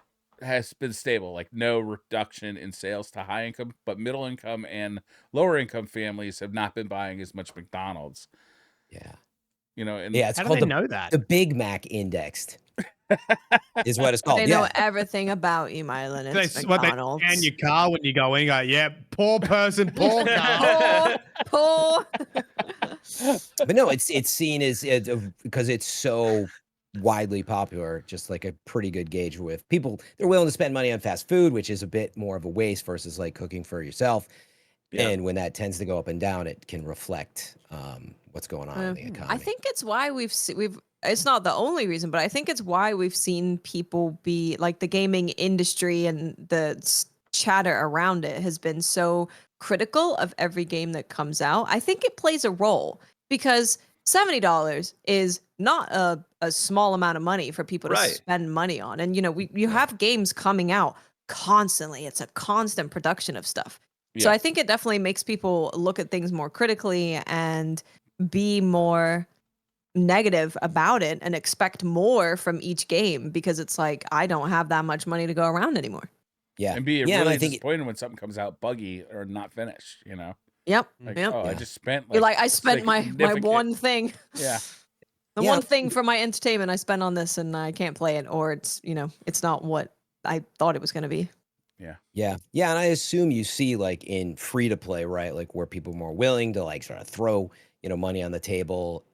has been stable, like no reduction in sales to high income, but middle income and lower income families have not been buying as much McDonald's. Yeah. And It's How do called they know that? the Big Mac Indexed. Is what it's called. They know everything about you, Mylan. It's They McDonald's. scan your car when you go in. You go, yeah, poor person, poor car. Poor. But no, it's seen as because it's so widely popular, just like a pretty good gauge with people. They're willing to spend money on fast food, which is a bit more of a waste versus like cooking for yourself. Yeah. And when that tends to go up and down, it can reflect what's going on in the economy. I think it's why we've it's not the only reason, but I think it's why we've seen people be like the gaming industry and the chatter around it has been so critical of every game that comes out. I think it plays a role because $70 is not a small amount of money for people to spend money on. And you have games coming out constantly. It's a constant production of stuff. So I think it definitely makes people look at things more critically and be more negative about it and expect more from each game because it's like, I don't have that much money to go around anymore. Yeah. And be and really I think disappointed when something comes out buggy or not finished, Yep. Like, yep. I just spent You're like, I spent my one thing. Yeah. The one thing for my entertainment I spent on this and I can't play it, or it's, it's not what I thought it was going to be. Yeah. And I assume you see like in free to play, right? Like where people are more willing to like sort of throw, money on the table,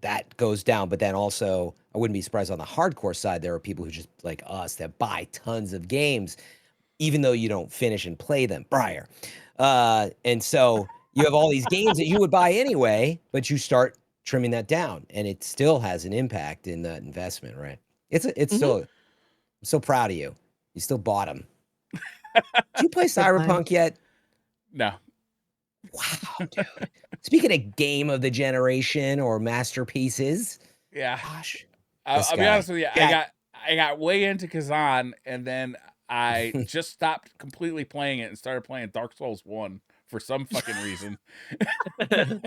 that goes down. But then also I wouldn't be surprised on the hardcore side, there are people who just like us that buy tons of games, even though you don't finish and play them, Briar. And so you have all these games that you would buy anyway, but you start trimming that down and it still has an impact in that investment, right? It's still, I'm so proud of you. You still bought them. Did you play Cyberpunk yet? No. Wow, dude. Speaking of game of the generation or masterpieces. Yeah. Gosh. I'll be honest with you. I got way into Kazan and then I just stopped completely playing it and started playing Dark Souls 1 for some fucking reason. And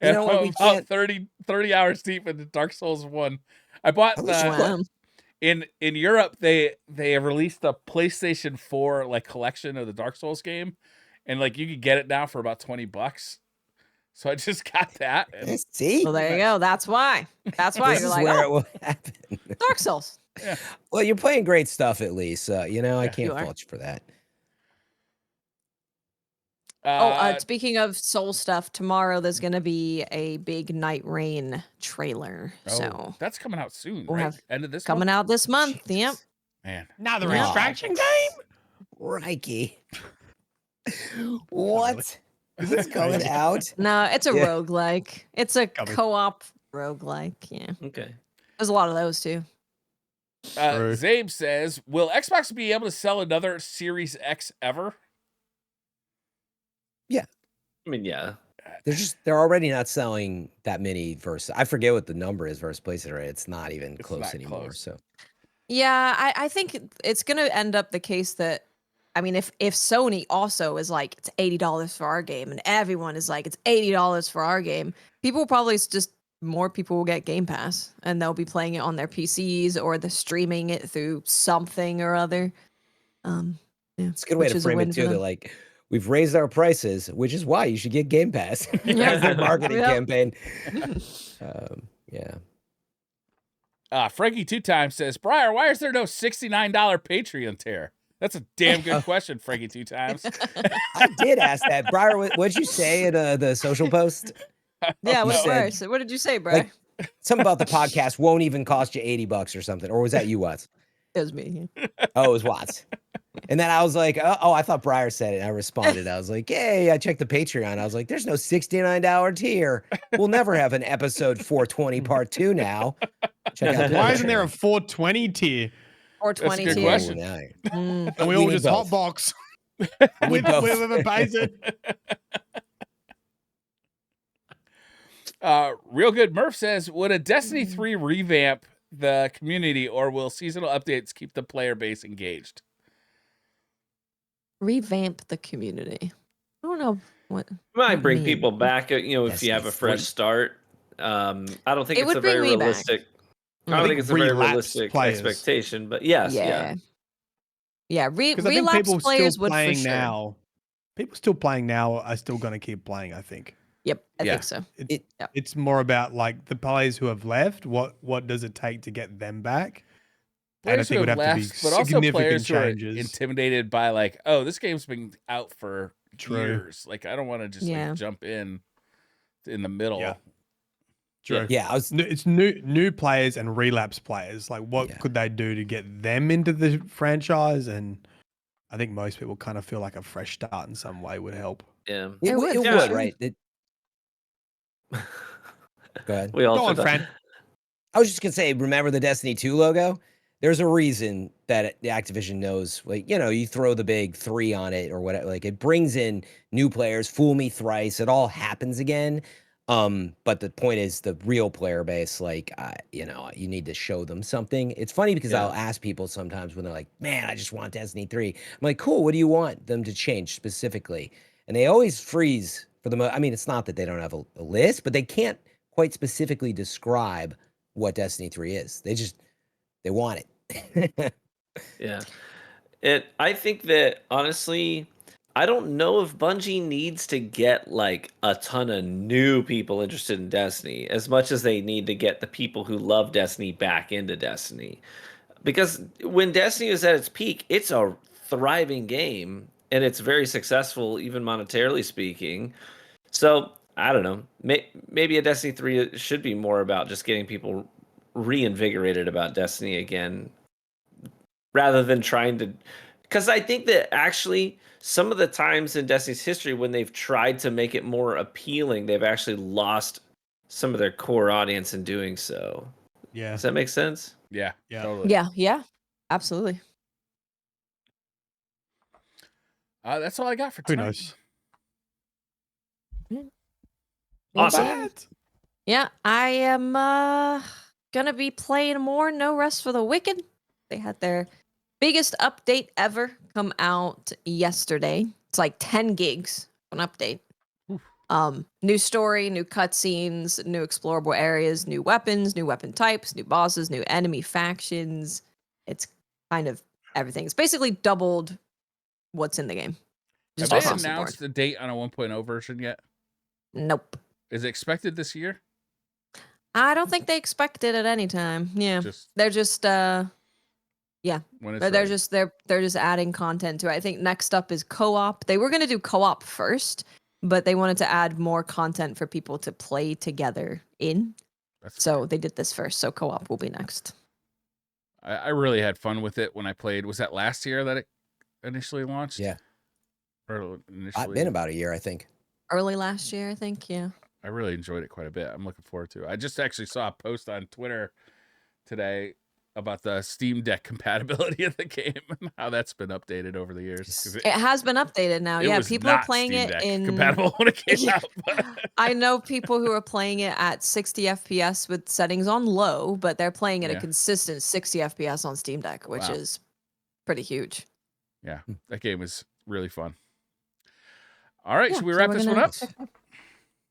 You know what, we I'm about can't- 30 hours deep into Dark Souls 1. I bought I wish the Wow. in Europe they have released a PlayStation 4 like collection of the Dark Souls game, and like you could get it now for about $20. So I just got that. And See, Well, there you go. That's why. That's why this you're is like, where it oh, will happen. Dark Souls. Well, you're playing great stuff at least. You know, I Yeah. can't You are. fault you for that. Speaking of Soul stuff, tomorrow there's going to be a big Night Rain trailer. So that's coming out soon, we'll right? have End of this coming month? out this month. Yep. Man. Another Yeah. extraction game? Rikey. What? Is this That's coming crazy. out? No, it's a Yeah. roguelike. It's a Coming. co-op roguelike. Yeah. Okay. There's a lot of those too. True. Zabe says, will Xbox be able to sell another Series X ever? I mean, yeah. They're already not selling that many versus. I forget what the number is versus PlayStation. Right? It's not even It's close not anymore. close. So Yeah, I think it's going to end up the case that, I mean, if Sony also is like, it's $80 for our game, and everyone is like, it's $80 for our game, people will probably just, more people will get Game Pass, and they'll be playing it on their PCs or they're streaming it through something or other. Yeah, it's a good way which to is a frame win it for too. They're them. like, we've raised our prices, which is why you should get Game Pass. Yeah. As their marketing Yep. campaign. Yeah. Frankie Two Times says, Briar, why is there no $69 Patreon tier? That's a damn good question, Frankie Two Times. I did ask that. Briar, what'd you say in the social post? Yeah, You what, said- what did you say, bro? Like, something about the podcast won't even cost you $80 or something. Or was that you, Watts? It was me. Oh, it was Watts. And then I was like, oh, I thought Briar said it. I responded. I was like, yay, I checked the Patreon. I was like, there's no $69 tier. We'll never have an episode 420 part 2 now. Check out the Why isn't there a Patreon. 420 tier? Or That's a 20 good tier. question. Now. Mm. And we We all need just both. hotbox We with both. whoever pays it. Real Good Murph says, would a Destiny 3 revamp the community, or will seasonal updates keep the player base engaged? Revamp the community. I don't know what. Might What bring mean? people back, if you Destiny have a fresh 3. start. I don't think It it's would a bring very me back. realistic. I I don't think think it's a very relapsed realistic players. expectation, but yes, yeah. Yeah. Because I think Relapse people players still would for playing sure. now. People still playing now are still going to keep playing, I think. Yep, I Yeah. think so. It's more about like the players who have left. What does it take to get them back? And I Players think who would have have to be left, but also significant players changes. who are intimidated by like, oh, this game's been out for True. years. Like, I don't want to just Yeah. like jump in the middle. Yeah. True. Yeah, It's new players and relapse players. Like, what Yeah. could they do to get them into the franchise? And I think most people kind of feel like a fresh start in some way would help. Yeah. It would, would, for Yeah. sure. right? Go ahead. We all Go on, said that. Fran. I was just gonna say, remember the Destiny 2 logo? There's a reason that the Activision knows, like, you throw the big 3 on it or whatever. Like, it brings in new players, fool me thrice. It all happens again. But the point is, the real player base, like, you need to show them something. It's funny because Yeah. I'll ask people sometimes when they're like, man, I just want Destiny 3. I'm like, cool, what do you want them to change specifically? And they always freeze for the I mean, it's not that they don't have a list, but they can't quite specifically describe what Destiny 3 is. They want it. Yeah. I think that honestly, I don't know if Bungie needs to get like a ton of new people interested in Destiny as much as they need to get the people who love Destiny back into Destiny. Because when Destiny was at its peak, it's a thriving game and it's very successful, even monetarily speaking. So I don't know. Maybe a Destiny 3 should be more about just getting people reinvigorated about Destiny again, rather than trying to. Because I think that actually some of the times in Destiny's history when they've tried to make it more appealing, they've actually lost some of their core audience in doing so. Yeah. Does that make sense? Yeah. Yeah. Totally. Yeah, absolutely. That's all I got for Who tonight. knows? Awesome. Bad. Yeah, I am gonna be playing more No Rest for the Wicked. They had their Biggest update ever come out yesterday. It's like 10 gigs an update. New story, new cutscenes, new explorable areas, new weapons, new weapon types, new bosses, new enemy factions. It's kind of everything. It's basically doubled what's in the game. Have Just they across the board. announced the date on a 1.0 version yet? Nope. Is it expected this year? I don't think they expect it at any time. Yeah. Just They're just yeah. when it's They're ready. just they're just adding content to it. I think next up is co-op. They were going to do co-op first, but they wanted to add more content for people to play together in. So they did this first. So co-op will be next. I really had fun with it when I played. Was that last year that it initially launched? Yeah. Or initially, It's been about a year, I think. Early last year, I think. Yeah. I really enjoyed it quite a bit. I'm looking forward to it. I just actually saw a post on Twitter today about the Steam Deck compatibility of the game and how that's been updated over the years. 'Cause It has been updated now. it Yeah, was people are not playing Steam it Deck in compatible when it came Yeah. out. But I know people who are playing it at 60 FPS with settings on low, but they're playing at Yeah. a consistent 60 FPS on Steam Deck, which Wow. is pretty huge. yeah, that game is really fun. All right, Yeah, should we so wrap we're this one gonna- up?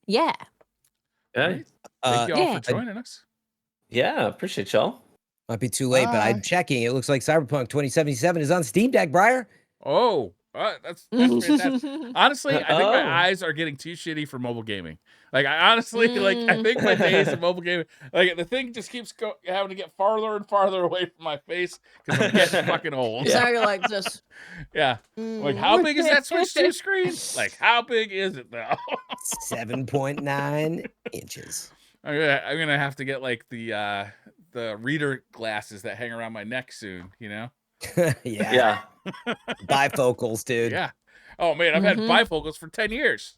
Yeah. Yeah, Thank you all Yeah. for joining us. yeah, appreciate y'all. Might be too late, but I'm Bye. checking. It looks like Cyberpunk 2077 is on Steam Deck, Briar. Oh, that's fantastic. Honestly, I think my Oh. eyes are getting too shitty for mobile gaming. Like, I honestly, like, I think my days of mobile gaming, like, the thing just keeps having to get farther and farther away from my face because I'm getting fucking old. So now you're like just Yeah. Like, how big is that Switch 2 screen? Like, how big is it though? 7.9 inches. I'm gonna have to get like the reader glasses that hang around my neck soon. You know? Yeah. Yeah. Bifocals, dude. Yeah. Oh man, I've had Mhm. bifocals for 10 years.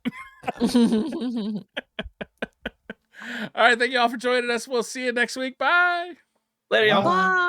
All right, thank you all for joining us. We'll see you next week. Bye. Later, y'all. Bye. Bye.